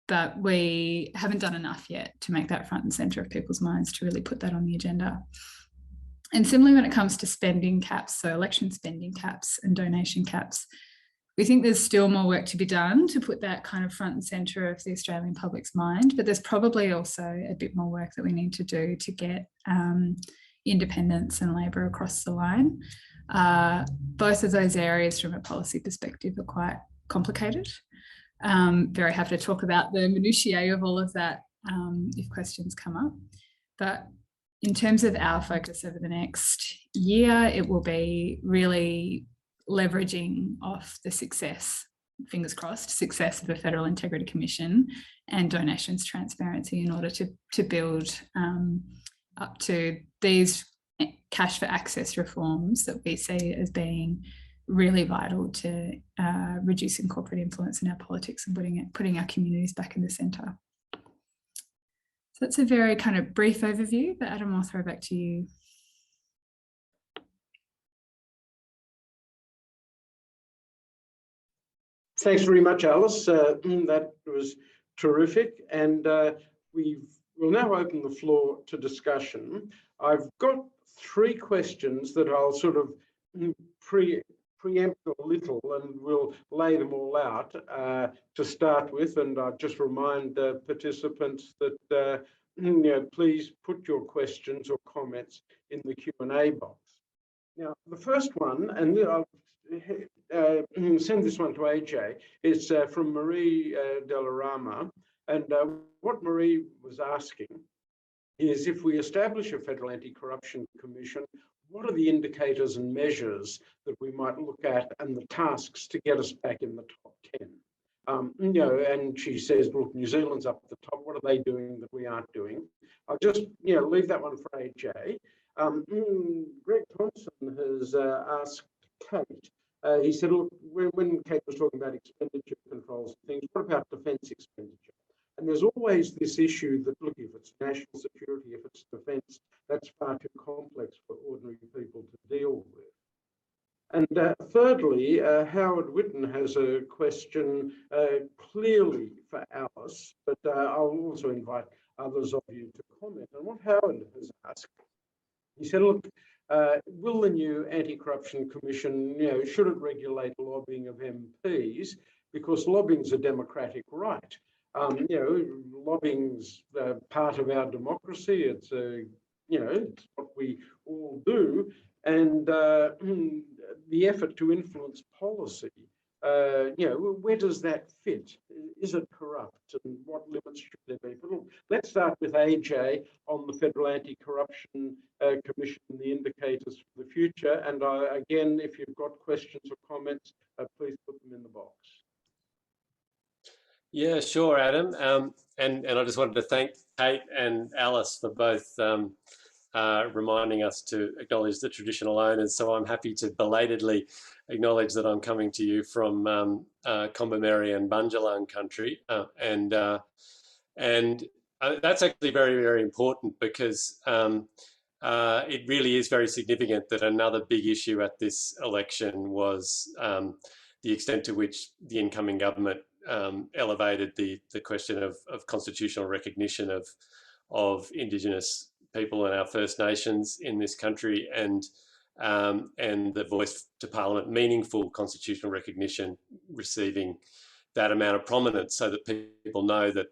but we haven't done enough yet to make that front and centre of people's minds to really put that on the agenda. And similarly, when it comes to spending caps, so election spending caps and donation caps, we think there's still more work to be done to put that kind of front and centre of the Australian public's mind, but there's probably also a bit more work that we need to do to get independence and Labor across the line. Both of those areas from a policy perspective are quite complicated. Very happy to talk about the minutiae of all of that if questions come up. But in terms of our focus over the next year, it will be really leveraging off the success, fingers crossed, success of the Federal Integrity Commission and donations transparency in order to build up to these cash for access reforms that we see as being really vital to reducing corporate influence in our politics and putting our communities back in the centre. So that's a very kind of brief overview, but Adam, I'll throw back to you. Thanks very much, Alice. That was terrific. And we will now open the floor to discussion. I've got 3 questions that I'll sort of preempt a little, and we'll lay them all out to start with. And I'll just remind participants that you know, please put your questions or comments in the Q&A box. Now, the first one, and I'll send this one to AJ, it's from Marie Delarama. And what Marie was asking is, if we establish a federal anti-corruption commission, what are the indicators and measures that we might look at and the tasks to get us back in the top 10? You know, and she says, look, New Zealand's up at the top. What are they doing that we aren't doing? I'll just, you know, leave that one for AJ. Greg Thompson has asked Kate. He said, look, when Kate was talking about expenditure controls and things, what about defence expenditure? And there's always this issue that, look, if it's national security, if it's defence, that's far too complex for ordinary people to deal with. And thirdly, Howard Witten has a question clearly for Alice, but I'll also invite others of you to comment. And what Howard has asked, he said, look, will the new Anti-Corruption Commission, you know, should it regulate lobbying of MPs? Because lobbying's a democratic right. You know, lobbying's part of our democracy. It's you know, it's what we all do. And the effort to influence policy, you know, where does that fit? Is it corrupt? And what limits should there be? But look, let's start with AJ on the Federal Anti-Corruption Commission and the indicators for the future. And again, if you've got questions or comments, please put them in the box. Yeah, sure, Adam. And I just wanted to thank Kate and Alice for both reminding us to acknowledge the traditional owners. So I'm happy to belatedly acknowledge that I'm coming to you from Kombumerri and Bundjalung country. And that's actually very, very important, because it really is very significant that another big issue at this election was the extent to which the incoming government elevated the question of constitutional recognition of Indigenous people and our First Nations in this country, and the voice to Parliament, meaningful constitutional recognition, receiving that amount of prominence, so that people know that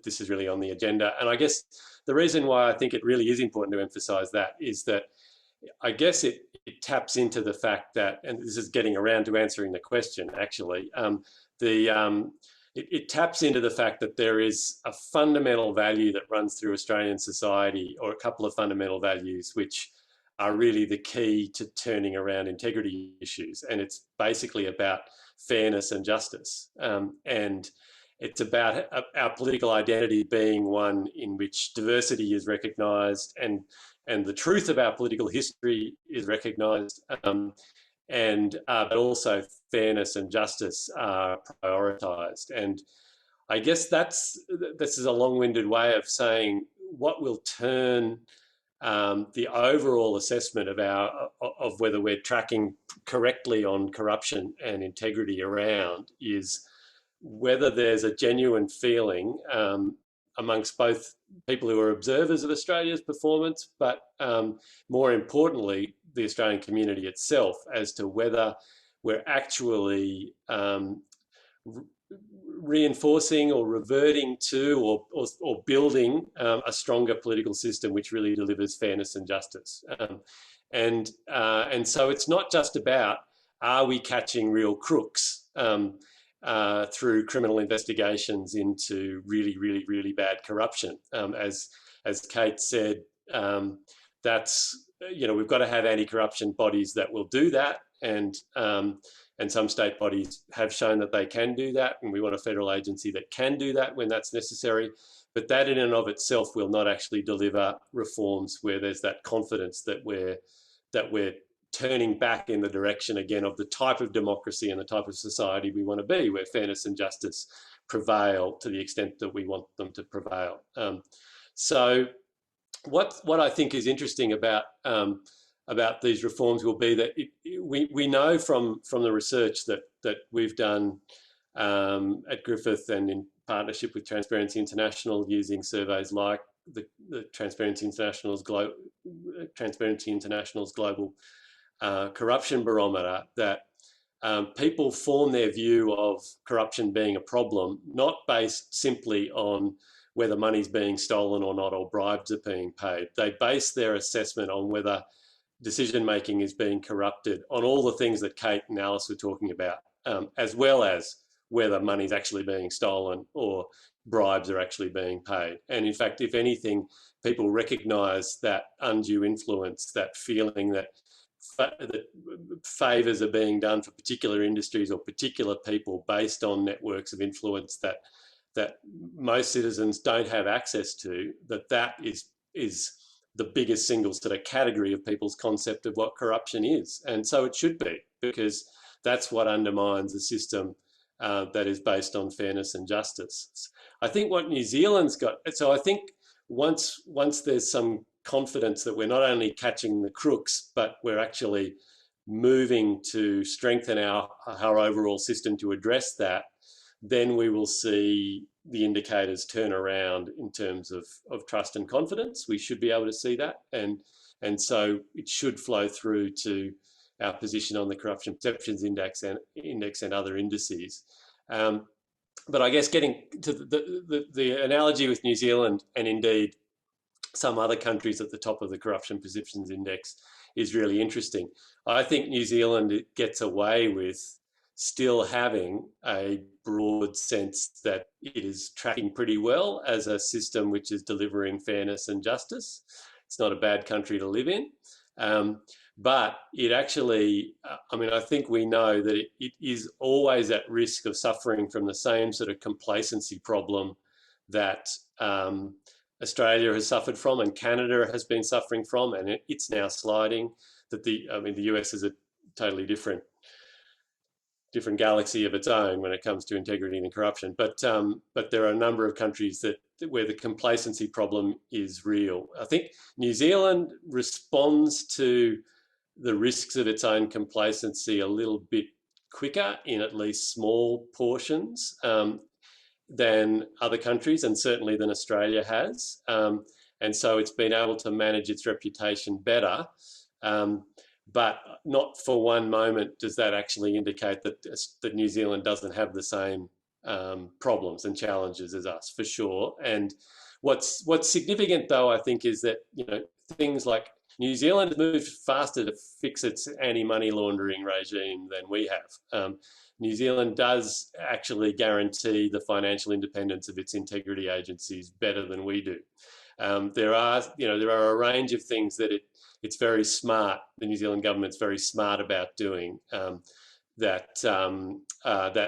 this is really on the agenda. And I guess the reason why I think it really is important to emphasise that is that I guess it taps into the fact that, and this is getting around to answering the question actually, it taps into the fact that there is a fundamental value that runs through Australian society, or a couple of fundamental values, which are really the key to turning around integrity issues. And it's basically about fairness and justice. And it's about our political identity being one in which diversity is recognised, and the truth of our political history is recognised. But also fairness and justice are prioritised. And I guess this is a long-winded way of saying what will turn the overall assessment of whether we're tracking correctly on corruption and integrity around is whether there's a genuine feeling amongst both people who are observers of Australia's performance, but more importantly, the Australian community itself, as to whether we're actually reinforcing or reverting to or building a stronger political system which really delivers fairness and justice. And so it's not just about, are we catching real crooks through criminal investigations into really, really, really bad corruption. As Kate said, that's, you know, we've got to have anti-corruption bodies that will do that, and some state bodies have shown that they can do that, and we want a federal agency that can do that when that's necessary. But that in and of itself will not actually deliver reforms where there's that confidence that we're turning back in the direction again of the type of democracy and the type of society we want to be, where fairness and justice prevail to the extent that we want them to prevail. So what I think is interesting about these reforms will be that we know from the research that we've done at Griffith and in partnership with Transparency International, using surveys like the Transparency International's global corruption barometer, that people form their view of corruption being a problem not based simply on whether money's being stolen or not, or bribes are being paid. They base their assessment on whether decision-making is being corrupted on all the things that Kate and Alice were talking about, as well as whether money's actually being stolen or bribes are actually being paid. And in fact, if anything, people recognise that undue influence, that feeling that favours are being done for particular industries or particular people based on networks of influence that most citizens don't have access to, that is the biggest single sort of category of people's concept of what corruption is. And so it should be, because that's what undermines a system that is based on fairness and justice. I think what New Zealand's got, so I think once there's some confidence that we're not only catching the crooks, but we're actually moving to strengthen our overall system to address that, then we will see the indicators turn around in terms of trust and confidence. We should be able to see that. And so it should flow through to our position on the Corruption Perceptions Index and other indices. But I guess getting to the analogy with New Zealand and indeed some other countries at the top of the Corruption Perceptions Index is really interesting. I think New Zealand gets away with still having a broad sense that it is tracking pretty well as a system which is delivering fairness and justice. It's not a bad country to live in. But it actually, I mean, I think we know that it is always at risk of suffering from the same sort of complacency problem that Australia has suffered from and Canada has been suffering from, and it's now sliding. That the US is a totally different galaxy of its own when it comes to integrity and corruption. But there are a number of countries where the complacency problem is real. I think New Zealand responds to the risks of its own complacency a little bit quicker in at least small portions than other countries, and certainly than Australia has. And so it's been able to manage its reputation better. But not for one moment does that actually indicate that New Zealand doesn't have the same problems and challenges as us, for sure. And what's significant, though, I think, is that, you know, things like New Zealand has moved faster to fix its anti-money laundering regime than we have. New Zealand does actually guarantee the financial independence of its integrity agencies better than we do. There are a range of things that it's very smart. The New Zealand government's very smart about doing that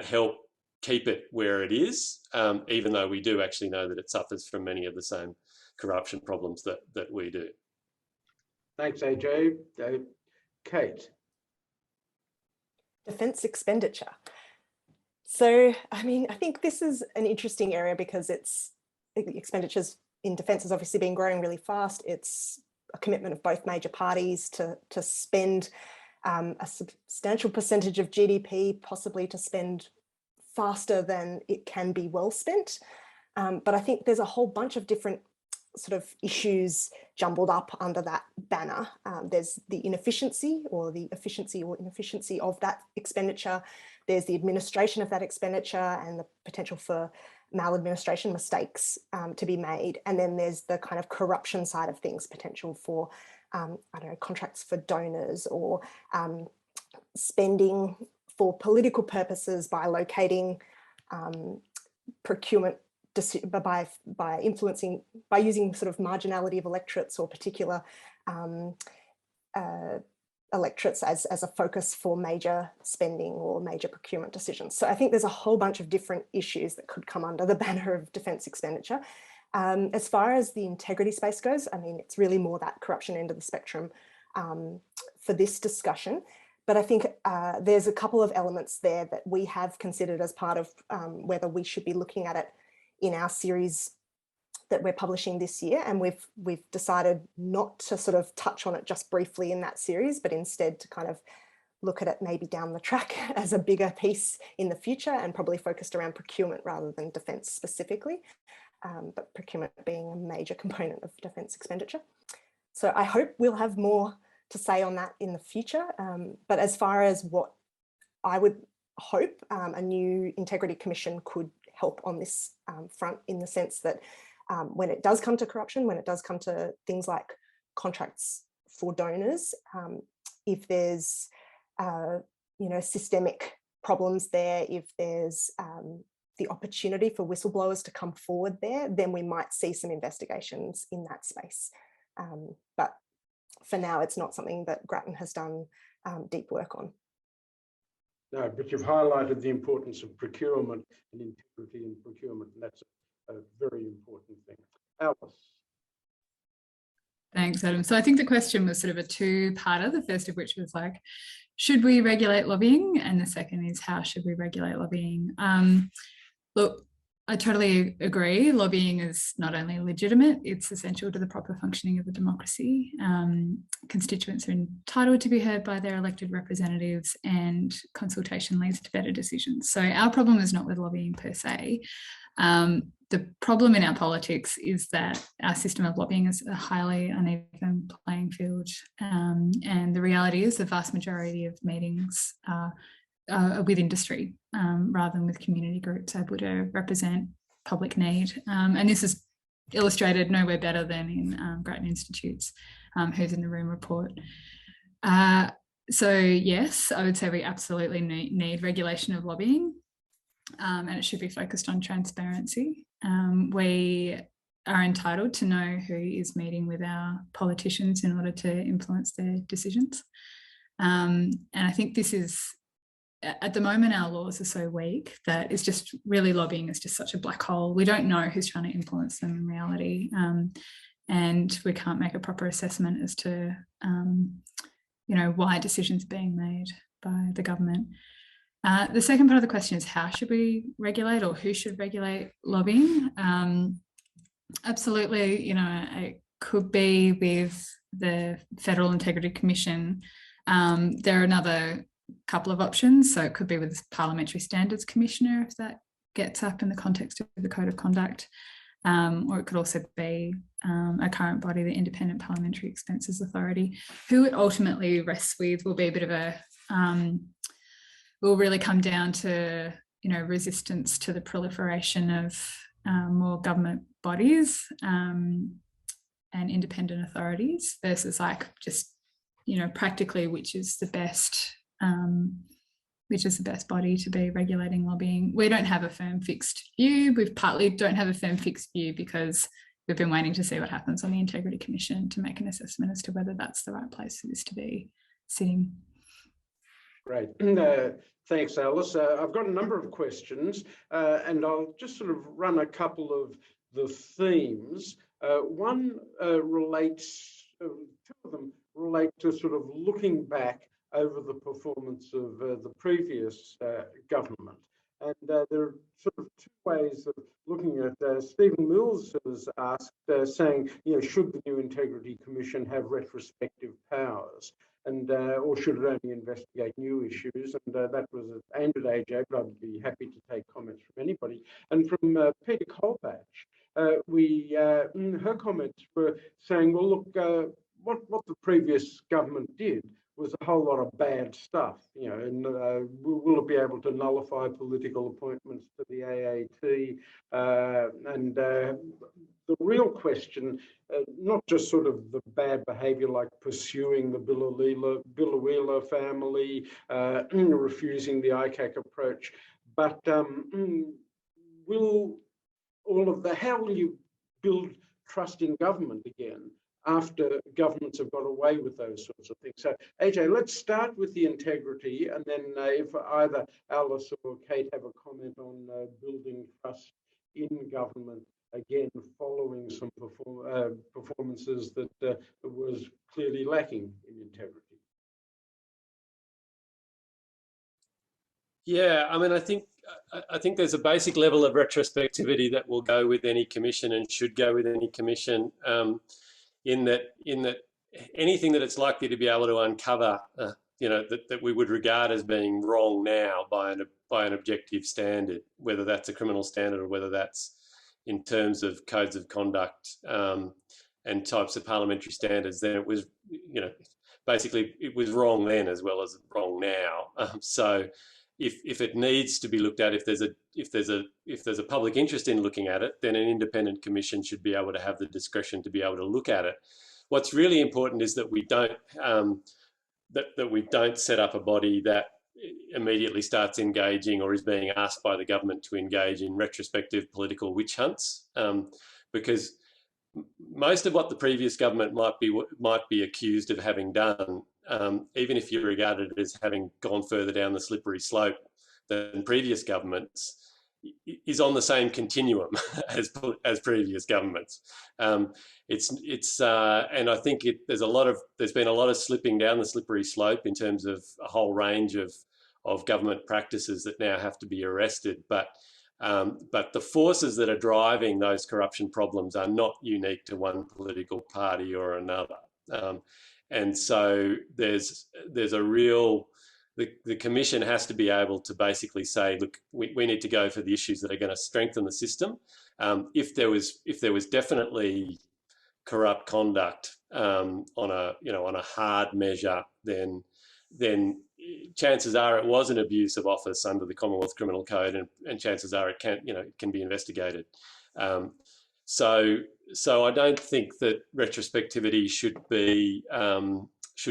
help keep it where it is, even though we do actually know that it suffers from many of the same corruption problems that we do. Thanks, AJ. Kate. Defence expenditure. So, I mean, I think this is an interesting area because expenditures in defence has obviously been growing really fast. It's a commitment of both major parties to spend a substantial percentage of GDP, possibly to spend faster than it can be well spent. But I think there's a whole bunch of different sort of issues jumbled up under that banner. There's the inefficiency or the efficiency or inefficiency of that expenditure. There's the administration of that expenditure and the potential for maladministration mistakes to be made. And then there's the kind of corruption side of things, potential for, I don't know, contracts for donors or spending for political purposes by locating procurement by using sort of marginality of electorates or particular electorates as a focus for major spending or major procurement decisions. So I think there's a whole bunch of different issues that could come under the banner of defence expenditure. As far as the integrity space goes, I mean, it's really more that corruption end of the spectrum for this discussion. But I think there's a couple of elements there that we have considered as part of whether we should be looking at it in our series that we're publishing this year. And we've decided not to sort of touch on it just briefly in that series, but instead to kind of look at it maybe down the track as a bigger piece in the future and probably focused around procurement rather than defence specifically, but procurement being a major component of defence expenditure. So I hope we'll have more to say on that in the future. But as far as what I would hope a new Integrity Commission could help on this front, in the sense that when it does come to corruption, when it does come to things like contracts for donors, if there's systemic problems there, if there's the opportunity for whistleblowers to come forward there, then we might see some investigations in that space. But for now, it's not something that Grattan has done deep work on. No, but you've highlighted the importance of procurement and integrity in procurement, and that's a very important thing. Alice. Thanks, Adam. So I think the question was sort of a two-parter, the first of which was like, should we regulate lobbying? And the second is, how should we regulate lobbying? Look, I totally agree. Lobbying is not only legitimate, it's essential to the proper functioning of a democracy. Constituents are entitled to be heard by their elected representatives, and consultation leads to better decisions. So our problem is not with lobbying per se. The problem in our politics is that our system of lobbying is a highly uneven playing field. And the reality is the vast majority of meetings are with industry rather than with community groups able to represent public need. And this is illustrated nowhere better than in Grattan Institute's Who's in the Room report. So yes, I would say we absolutely need regulation of lobbying, and it should be focused on transparency. We are entitled to know who is meeting with our politicians in order to influence their decisions. And I think this is, at the moment, our laws are so weak that it's just really, lobbying is just such a black hole. We don't know who's trying to influence them in reality. And we can't make a proper assessment as to, why decisions are being made by the government. The second part of the question is, how should we regulate, or who should regulate lobbying? Absolutely, it could be with the Federal Integrity Commission. There are another couple of options. So it could be with the Parliamentary Standards Commissioner, if that gets up in the context of the Code of Conduct, or it could also be a current body, the Independent Parliamentary Expenses Authority. Who it ultimately rests with will be a bit of a, will really come down to, resistance to the proliferation of more government bodies and independent authorities versus like just, practically which is the best body to be regulating lobbying. We don't have a firm fixed view. We partly don't have a firm fixed view because we've been waiting to see what happens on the Integrity Commission to make an assessment as to whether that's the right place for this to be sitting. Great. Thanks, Alice. I've got a number of questions, and I'll just sort of run a couple of the themes. One relates, two of them relate to sort of looking back over the performance of the previous government. And there are sort of two ways of looking at Stephen Mills has asked, saying, should the new Integrity Commission have retrospective powers? And or should it only investigate new issues? And that was aimed at AJ, but I'd be happy to take comments from anybody. And from Peter Colbatch, her comments were saying, well, look, what the previous government did was a whole lot of bad stuff, and will it be able to nullify political appointments to the AAT? And the real question, not just sort of the bad behaviour like pursuing the Billawheeler family, refusing the ICAC approach, but will all of the, how will you build trust in government again after governments have got away with those sorts of things? So, AJ, let's start with the integrity, and then if either Alice or Kate have a comment on building trust in government, again, following some performances that was clearly lacking in integrity. Yeah, I mean, I think there's a basic level of retrospectivity that will go with any commission and should go with any commission. In that anything that it's likely to be able to uncover, that we would regard as being wrong now by an objective standard, whether that's a criminal standard or whether that's in terms of codes of conduct and types of parliamentary standards, then it was, basically it was wrong then as well as wrong now. So if it needs to be looked at, if there's a public interest in looking at it, then an independent commission should be able to have the discretion to be able to look at it. What's really important is that we don't that we don't set up a body that immediately starts engaging or is being asked by the government to engage in retrospective political witch hunts, because most of what the previous government might be accused of having done, even if you regard it as having gone further down the slippery slope than previous governments, is on the same continuum as previous governments. And I think there's been a lot of slipping down the slippery slope in terms of a whole range of government practices that now have to be arrested. But the forces that are driving those corruption problems are not unique to one political party or another. And so there's a real, the Commission has to be able to basically say, look, we need to go for the issues that are going to strengthen the system. If there was definitely corrupt conduct on a hard measure, then chances are it was an abuse of office under the Commonwealth Criminal Code, and chances are it can be investigated. So I don't think that retrospectivity should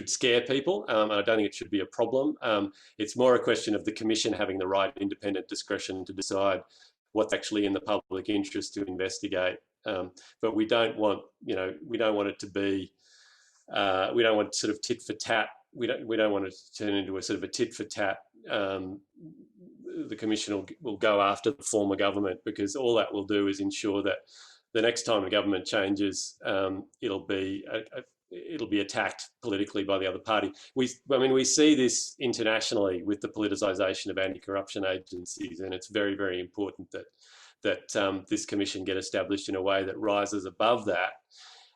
scare people. I don't think it should be a problem. It's more a question of the Commission having the right independent discretion to decide what's actually in the public interest to investigate. But we don't want it to be, we don't want sort of tit for tat. We don't want it to turn into a sort of a tit for tat. The Commission will go after the former government, because all that will do is ensure that the next time a government changes, it'll be attacked politically by the other party. We see this internationally with the politicisation of anti-corruption agencies, and it's very, very important that this Commission get established in a way that rises above that.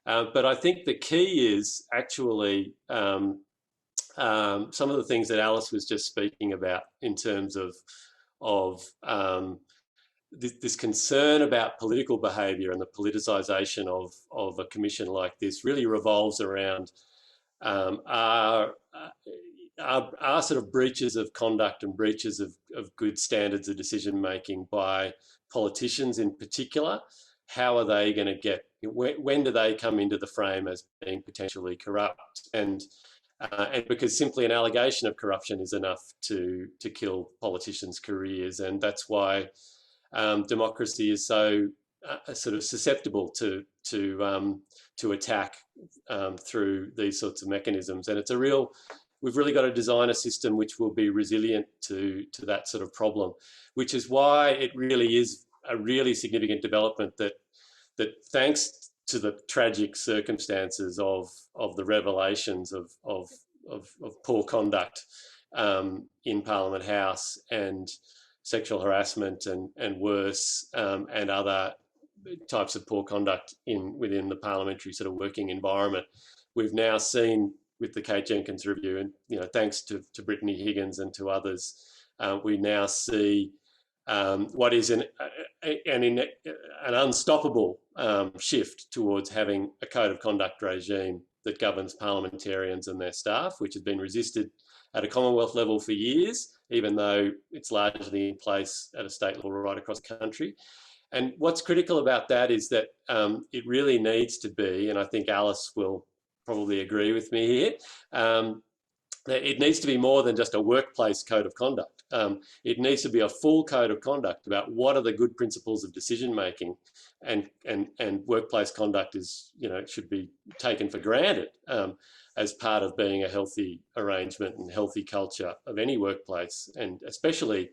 But I think the key is actually some of the things that Alice was just speaking about in terms of this concern about political behaviour and the politicisation of a commission like this really revolves around our sort of breaches of conduct and breaches of good standards of decision making by politicians in particular. How are they going to get, when do they come into the frame as being potentially corrupt? And because simply an allegation of corruption is enough to kill politicians' careers, and that's why democracy is so sort of susceptible to attack through these sorts of mechanisms. And we've really got to design a system which will be resilient to that sort of problem, which is why it really is a really significant development that thanks to the tragic circumstances of the revelations of poor conduct in Parliament House and sexual harassment and worse, and other types of poor conduct within the parliamentary sort of working environment. We've now seen with the Kate Jenkins review, and thanks to Brittany Higgins and to others, we now see what is an unstoppable shift towards having a code of conduct regime that governs parliamentarians and their staff, which has been resisted at a Commonwealth level for years, even though it's largely in place at a state level right across the country. And what's critical about that is that it really needs to be, and I think Alice will probably agree with me here, that it needs to be more than just a workplace code of conduct. It needs to be a full code of conduct about what are the good principles of decision making, and workplace conduct should be taken for granted as part of being a healthy arrangement and healthy culture of any workplace, and especially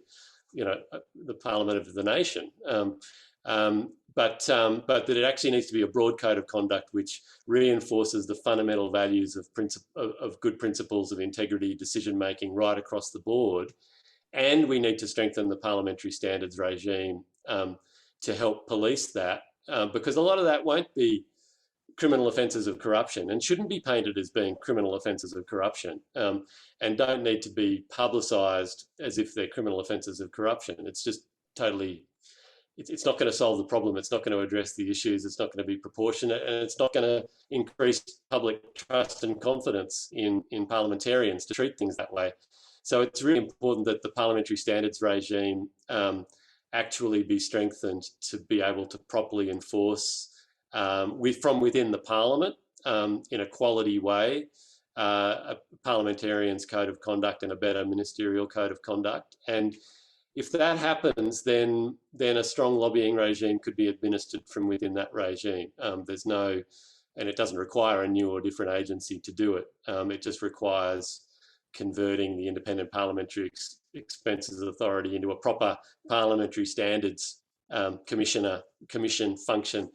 the Parliament of the nation. But that it actually needs to be a broad code of conduct which reinforces the fundamental values of good principles of integrity, decision making right across the board. And we need to strengthen the parliamentary standards regime to help police that, because a lot of that won't be criminal offences of corruption and shouldn't be painted as being criminal offences of corruption, and don't need to be publicised as if they're criminal offences of corruption. It's just totally, it's not going to solve the problem. It's not going to address the issues. It's not going to be proportionate, and it's not going to increase public trust and confidence in parliamentarians to treat things that way. So it's really important that the parliamentary standards regime actually be strengthened to be able to properly enforce from within the Parliament in a quality way a parliamentarian's code of conduct and a better ministerial code of conduct. And if that happens, then a strong lobbying regime could be administered from within that regime. There's no, and it doesn't require a new or different agency to do it. It just requires converting the Independent Parliamentary Expenses Authority into a proper parliamentary standards commission function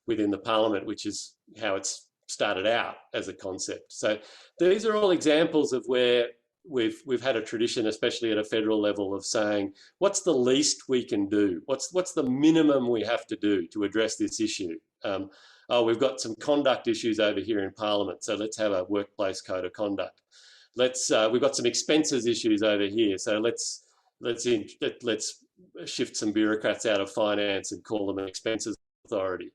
within the Parliament, which is how it's started out as a concept. So these are all examples of where we've had a tradition, especially at a federal level, of saying, what's the least we can do? What's the minimum we have to do to address this issue? Oh, we've got some conduct issues over here in Parliament, so let's have a workplace code of conduct. We've got some expenses issues over here, so let's shift some bureaucrats out of finance and call them an expenses authority.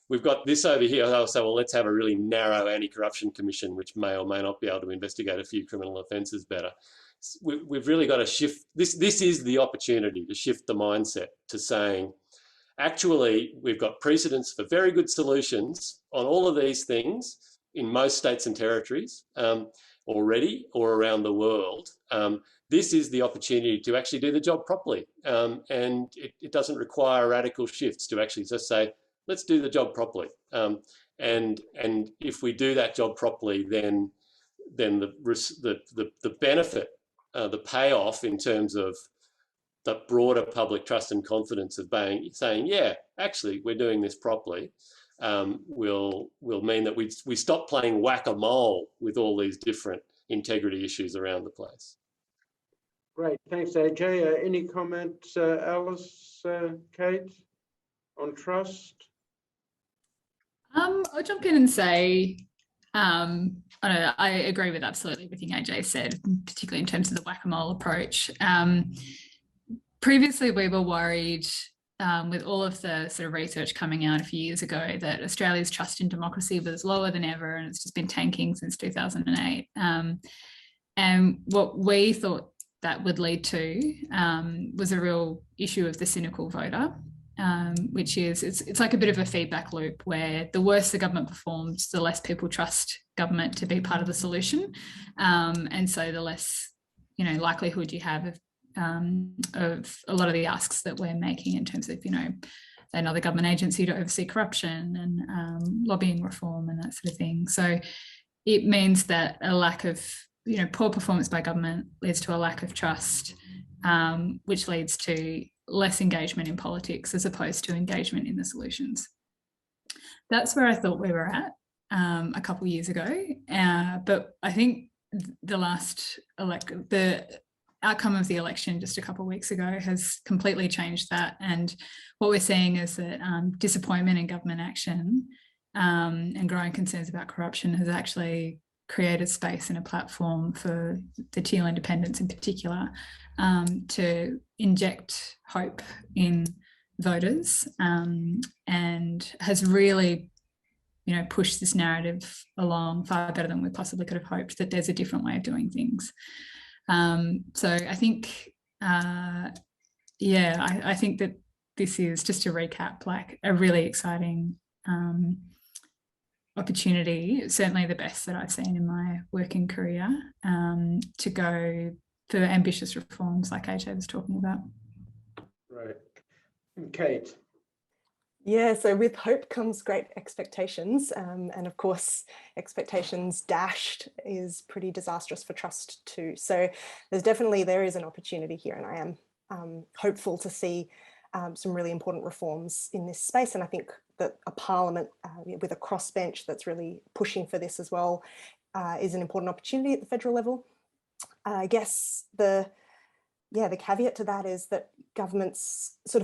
We've got this over here, so well, let's have a really narrow anti-corruption commission, which may or may not be able to investigate a few criminal offences better. We've really got to shift, this is the opportunity to shift the mindset to saying, actually, we've got precedents for very good solutions on all of these things in most states and territories already or around the world. This is the opportunity to actually do the job properly. And it doesn't require radical shifts to actually just say, let's do the job properly. And if we do that job properly, then the benefit, the payoff in terms of the broader public trust and confidence of saying, yeah, actually, we're doing this properly, will mean that we stop playing whack-a-mole with all these different integrity issues around the place. Great, thanks, AJ. Any comments, Alice, Kate, on trust? I'll jump in and say, I agree with absolutely everything AJ said, particularly in terms of the whack-a-mole approach. Previously, we were worried with all of the sort of research coming out a few years ago that Australia's trust in democracy was lower than ever, and it's just been tanking since 2008. And what we thought that would lead to was a real issue of the cynical voter, which is it's like a bit of a feedback loop where the worse the government performs, the less people trust government to be part of the solution, and so the less likelihood you have of a lot of the asks that we're making in terms of another government agency to oversee corruption and lobbying reform and that sort of thing. So it means that a lack of poor performance by government leads to a lack of trust, which leads to less engagement in politics as opposed to engagement in the solutions. That's where I thought we were at a couple of years ago, but I think the outcome of the election just a couple of weeks ago has completely changed that, and what we're seeing is that disappointment in government action and growing concerns about corruption has actually created space and a platform for the Teal independents in particular to inject hope in voters, and has really pushed this narrative along far better than we possibly could have hoped, that there's a different way of doing things. So I think, I think that this is, just to recap, like a really exciting opportunity, certainly the best that I've seen in my working career, to go for ambitious reforms like AJ was talking about. Right. And Kate? Yeah, so with hope comes great expectations, and of course expectations dashed is pretty disastrous for trust too. So there is an opportunity here, and I am hopeful to see some really important reforms in this space, and I think that a parliament with a crossbench that's really pushing for this as well is an important opportunity at the federal level. I guess the caveat to that is that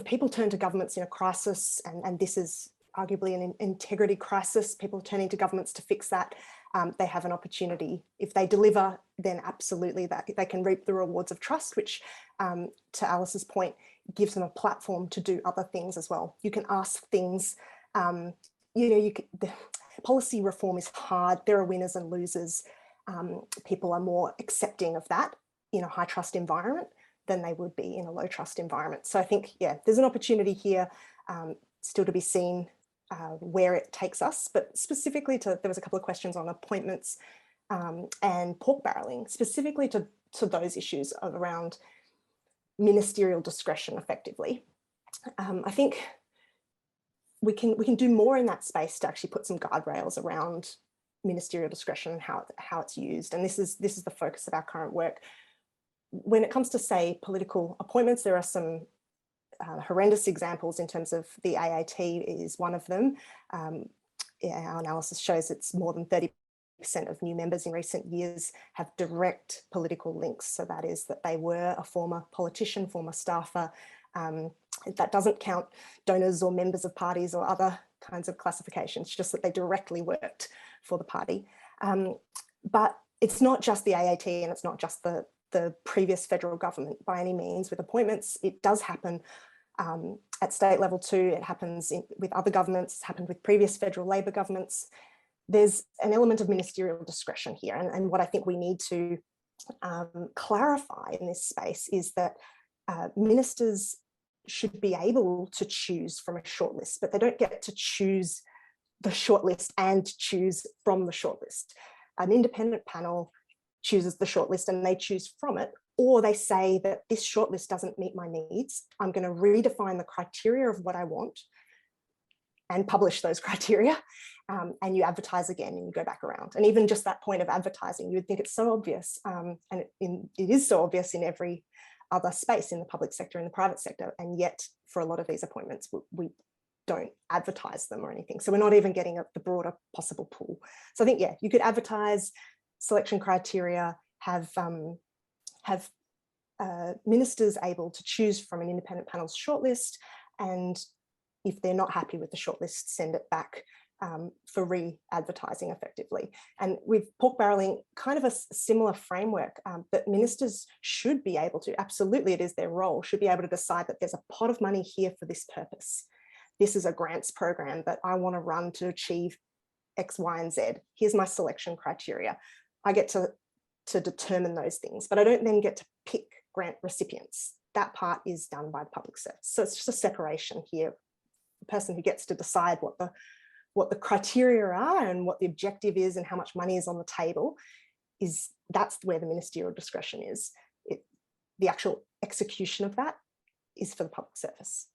people turn to governments in a crisis, and this is arguably an integrity crisis. People turning to governments to fix that. They have an opportunity. If they deliver, then absolutely that they can reap the rewards of trust, which, to Alice's point, gives them a platform to do other things as well. You can ask things. The policy reform is hard. There are winners and losers. People are more accepting of that in a high trust environment than they would be in a low trust environment. So I think, there's an opportunity here, still to be seen where it takes us, but specifically there was a couple of questions on appointments. and pork barrelling, specifically to those issues of around ministerial discretion effectively. I think we can do more in that space to actually put some guardrails around ministerial discretion and how it's used. And this is the focus of our current work. When it comes to, say, political appointments, there are some horrendous examples in terms of the AAT is one of them. Our analysis shows it's more than 30% of new members in recent years have direct political links. So that is that they were a former politician, former staffer. That doesn't count donors or members of parties or other kinds of classifications, just that they directly worked for the party. But it's not just the AAT and it's not just the previous federal government by any means. With appointments, it does happen at state level too. It happens with other governments, it's happened with previous federal Labor governments. There's an element of ministerial discretion here. And what I think we need to clarify in this space is that ministers should be able to choose from a shortlist, but they don't get to choose the shortlist and choose from the shortlist. An independent panel chooses the shortlist and they choose from it, or they say that this shortlist doesn't meet my needs. I'm going to redefine the criteria of what I want and publish those criteria. And you advertise again and you go back around. And even just that point of advertising, you would think it's so obvious. And it is so obvious in every other space in the public sector, in the private sector. And yet for a lot of these appointments, we don't advertise them or anything. So we're not even getting the broader possible pool. So I think, yeah, you could advertise selection criteria, have ministers able to choose from an independent panel's shortlist, and if they're not happy with the shortlist, send it back for re-advertising effectively. And with pork barrelling, kind of a similar framework, that ministers should be able to, absolutely it is their role, should be able to decide that there's a pot of money here for this purpose. This is a grants program that I want to run to achieve X, Y, and Z. Here's my selection criteria. I get to determine those things, but I don't then get to pick grant recipients. That part is done by the public service. So it's just a separation here. The person who gets to decide what the criteria are and what the objective is and how much money is on the table that's where the ministerial discretion is. The actual execution of that is for the public service.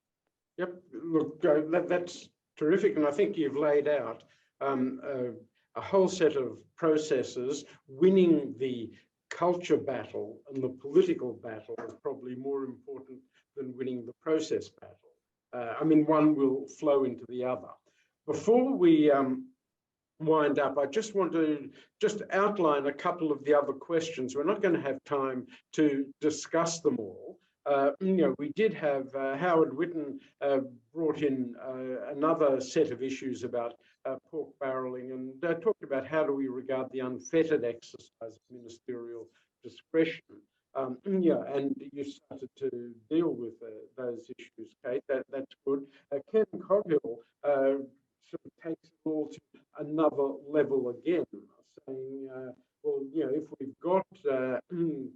Yep, look, that's terrific. And I think you've laid out a whole set of processes. Winning the culture battle and the political battle is probably more important than winning the process battle. I mean, one will flow into the other. Before we wind up, I just want to outline a couple of the other questions. We're not going to have time to discuss them all. We did have Howard Witten brought in another set of issues about pork barrelling and talked about how do we regard the unfettered exercise of ministerial discretion. And you started to deal with those issues, Kate. That's good. Ken Coghill sort of takes it all to another level again, saying, well, if we've got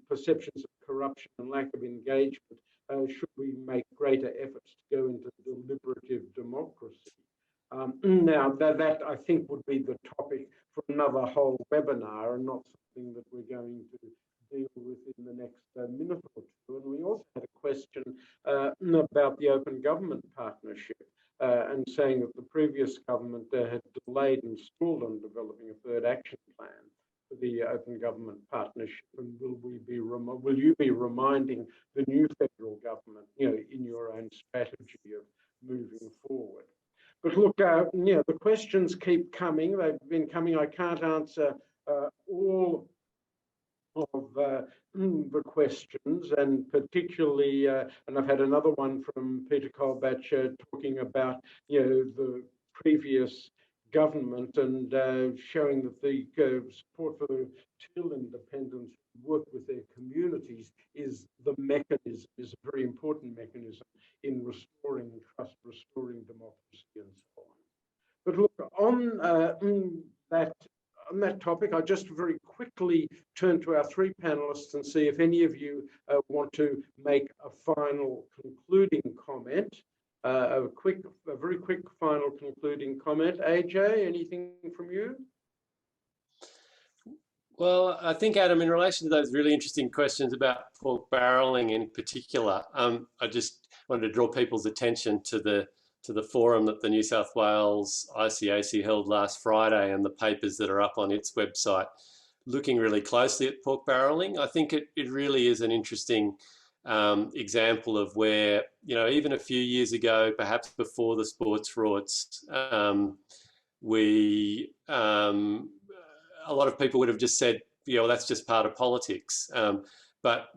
perceptions of corruption and lack of engagement, should we make greater efforts to go into deliberative democracy? Now, that I think would be the topic for another whole webinar and not something that we're going to deal with in the next minute or two. And we also had a question about the Open Government Partnership and saying that the previous government had delayed and stalled on developing a third action plan for the Open Government Partnership. And will you be reminding the new federal government, in your own strategy of moving forward? But look, the questions keep coming. They've been coming. I can't answer all of the questions, and particularly, and I've had another one from Peter Kolbach talking about, the previous government and showing that the support for the Till independence work with their communities is the mechanism, is a very important mechanism in restoring trust, restoring democracy, and so on. But look, on that topic, I'll just very quickly turn to our three panelists and see if any of you want to make a final concluding comment. A very quick final concluding comment. AJ, anything from you? Well, I think, Adam, in relation to those really interesting questions about pork barrelling in particular, I just wanted to draw people's attention to the forum that the New South Wales ICAC held last Friday and the papers that are up on its website, looking really closely at pork barrelling. I think it really is an interesting example of where, even a few years ago, perhaps before the sports rorts, a lot of people would have just said, well, that's just part of politics. But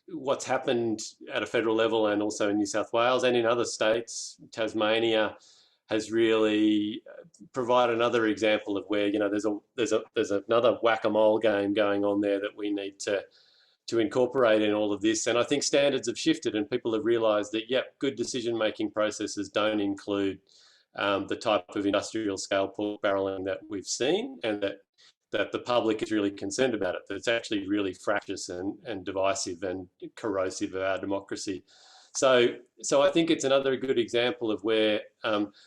what's happened at a federal level and also in New South Wales and in other states, Tasmania, has really provided another example of where there's another whack-a-mole game going on there that we need to incorporate in all of this. And I think standards have shifted and people have realised that, good decision-making processes don't include the type of industrial scale pork barrelling that we've seen, and that the public is really concerned about it, that it's actually really fractious and divisive and corrosive of our democracy. So I think it's another good example of where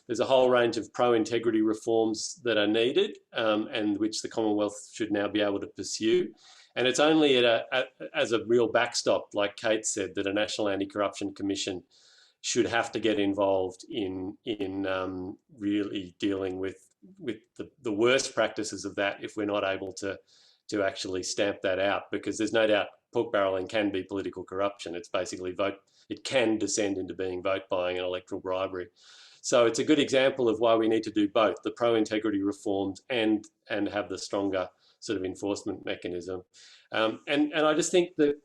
there's a whole range of pro-integrity reforms that are needed and which the Commonwealth should now be able to pursue. And it's only as a real backstop, like Kate said, that a National Anti-Corruption Commission should have to get involved in really dealing with the worst practices of that if we're not able to actually stamp that out, because there's no doubt pork barrelling can be political corruption. It's basically it can descend into being vote buying and electoral bribery. So it's a good example of why we need to do both, the pro-integrity reforms and have the stronger sort of enforcement mechanism. And I just think that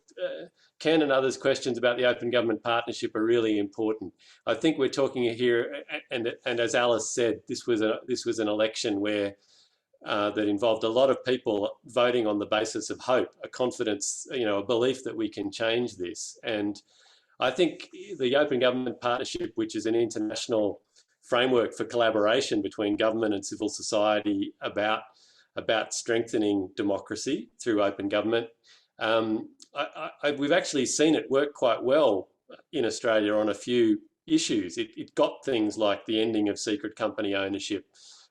Ken and others' questions about the open government partnership are really important. I think we're talking here, and as Alice said, this was an election where that involved a lot of people voting on the basis of hope, a confidence, a belief that we can change this. And I think the open government partnership, which is an international framework for collaboration between government and civil society about strengthening democracy through open government, we've actually seen it work quite well in Australia on a few issues. It got things like the ending of secret company ownership,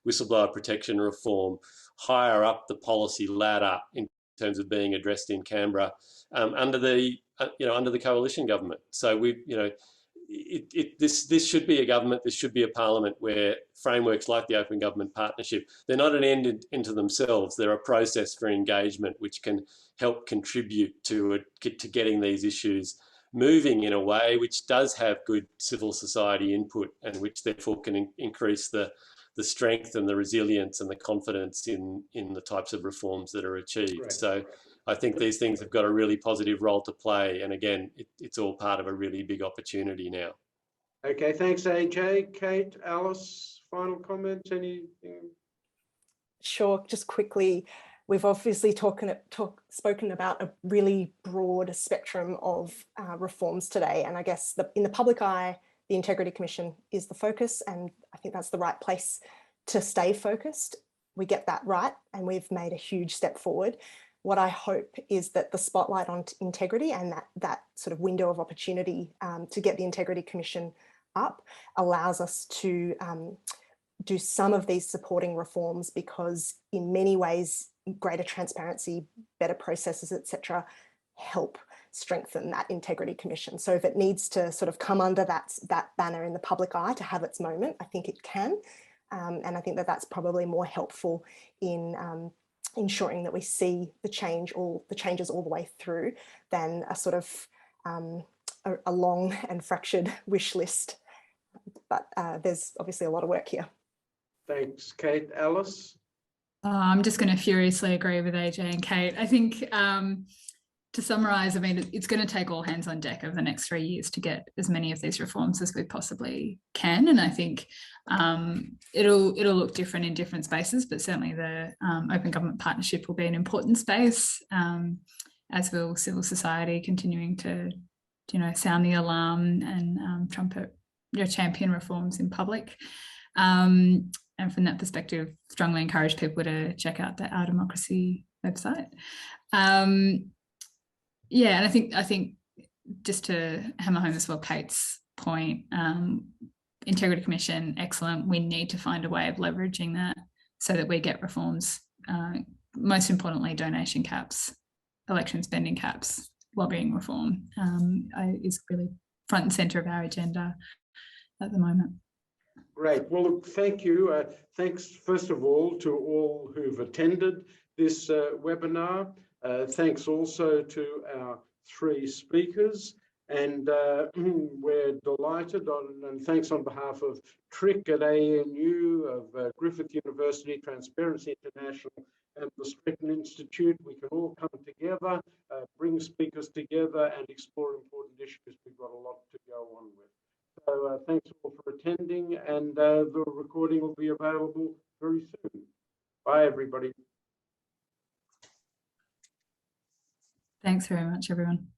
whistleblower protection reform, higher up the policy ladder in terms of being addressed in Canberra under the coalition government. So this should be a government, this should be a parliament where frameworks like the Open Government Partnership, they're not an end into themselves, they're a process for engagement which can help contribute to getting these issues moving in a way which does have good civil society input and which therefore can increase the strength and the resilience and the confidence in the types of reforms that are achieved. Right. So I think these things have got a really positive role to play. And again, it's all part of a really big opportunity now. Okay, thanks, AJ. Kate, Alice, final comments, anything? Sure, just quickly, we've obviously spoken about a really broad spectrum of reforms today. And I guess in the public eye, the Integrity Commission is the focus, and I think that's the right place to stay focused. We get that right, and we've made a huge step forward. What I hope is that the spotlight on integrity and that sort of window of opportunity to get the Integrity Commission up allows us to do some of these supporting reforms, because in many ways, greater transparency, better processes, etc., help strengthen that Integrity Commission. So if it needs to sort of come under that banner in the public eye to have its moment, I think it can. And I think that's probably more helpful in ensuring that we see the changes all the way through than a sort of a long and fractured wish list. But there's obviously a lot of work here. Thanks, Kate. Alice? I'm just going to furiously agree with AJ and Kate. I think to summarise, I mean, it's going to take all hands on deck over the next 3 years to get as many of these reforms as we possibly can. And I think it'll look different in different spaces, but certainly the Open Government Partnership will be an important space, as will civil society continuing to, sound the alarm and trumpet, champion reforms in public. And from that perspective, strongly encourage people to check out the Our Democracy website. And I think just to hammer home as well Kate's point, Integrity Commission, excellent. We need to find a way of leveraging that so that we get reforms most importantly, donation caps, election spending caps, lobbying reform is really front and centre of our agenda at the moment. Great. Well, look, thank you. Thanks, first of all, to all who've attended this webinar. Thanks also to our 3 speakers. And we're delighted, and thanks on behalf of TRIC at ANU, of Griffith University, Transparency International, and the Stretton Institute. We can all come together, bring speakers together, and explore important issues. We've got a lot to go on with. So thanks all for attending, and the recording will be available very soon. Bye, everybody. Thanks very much, everyone.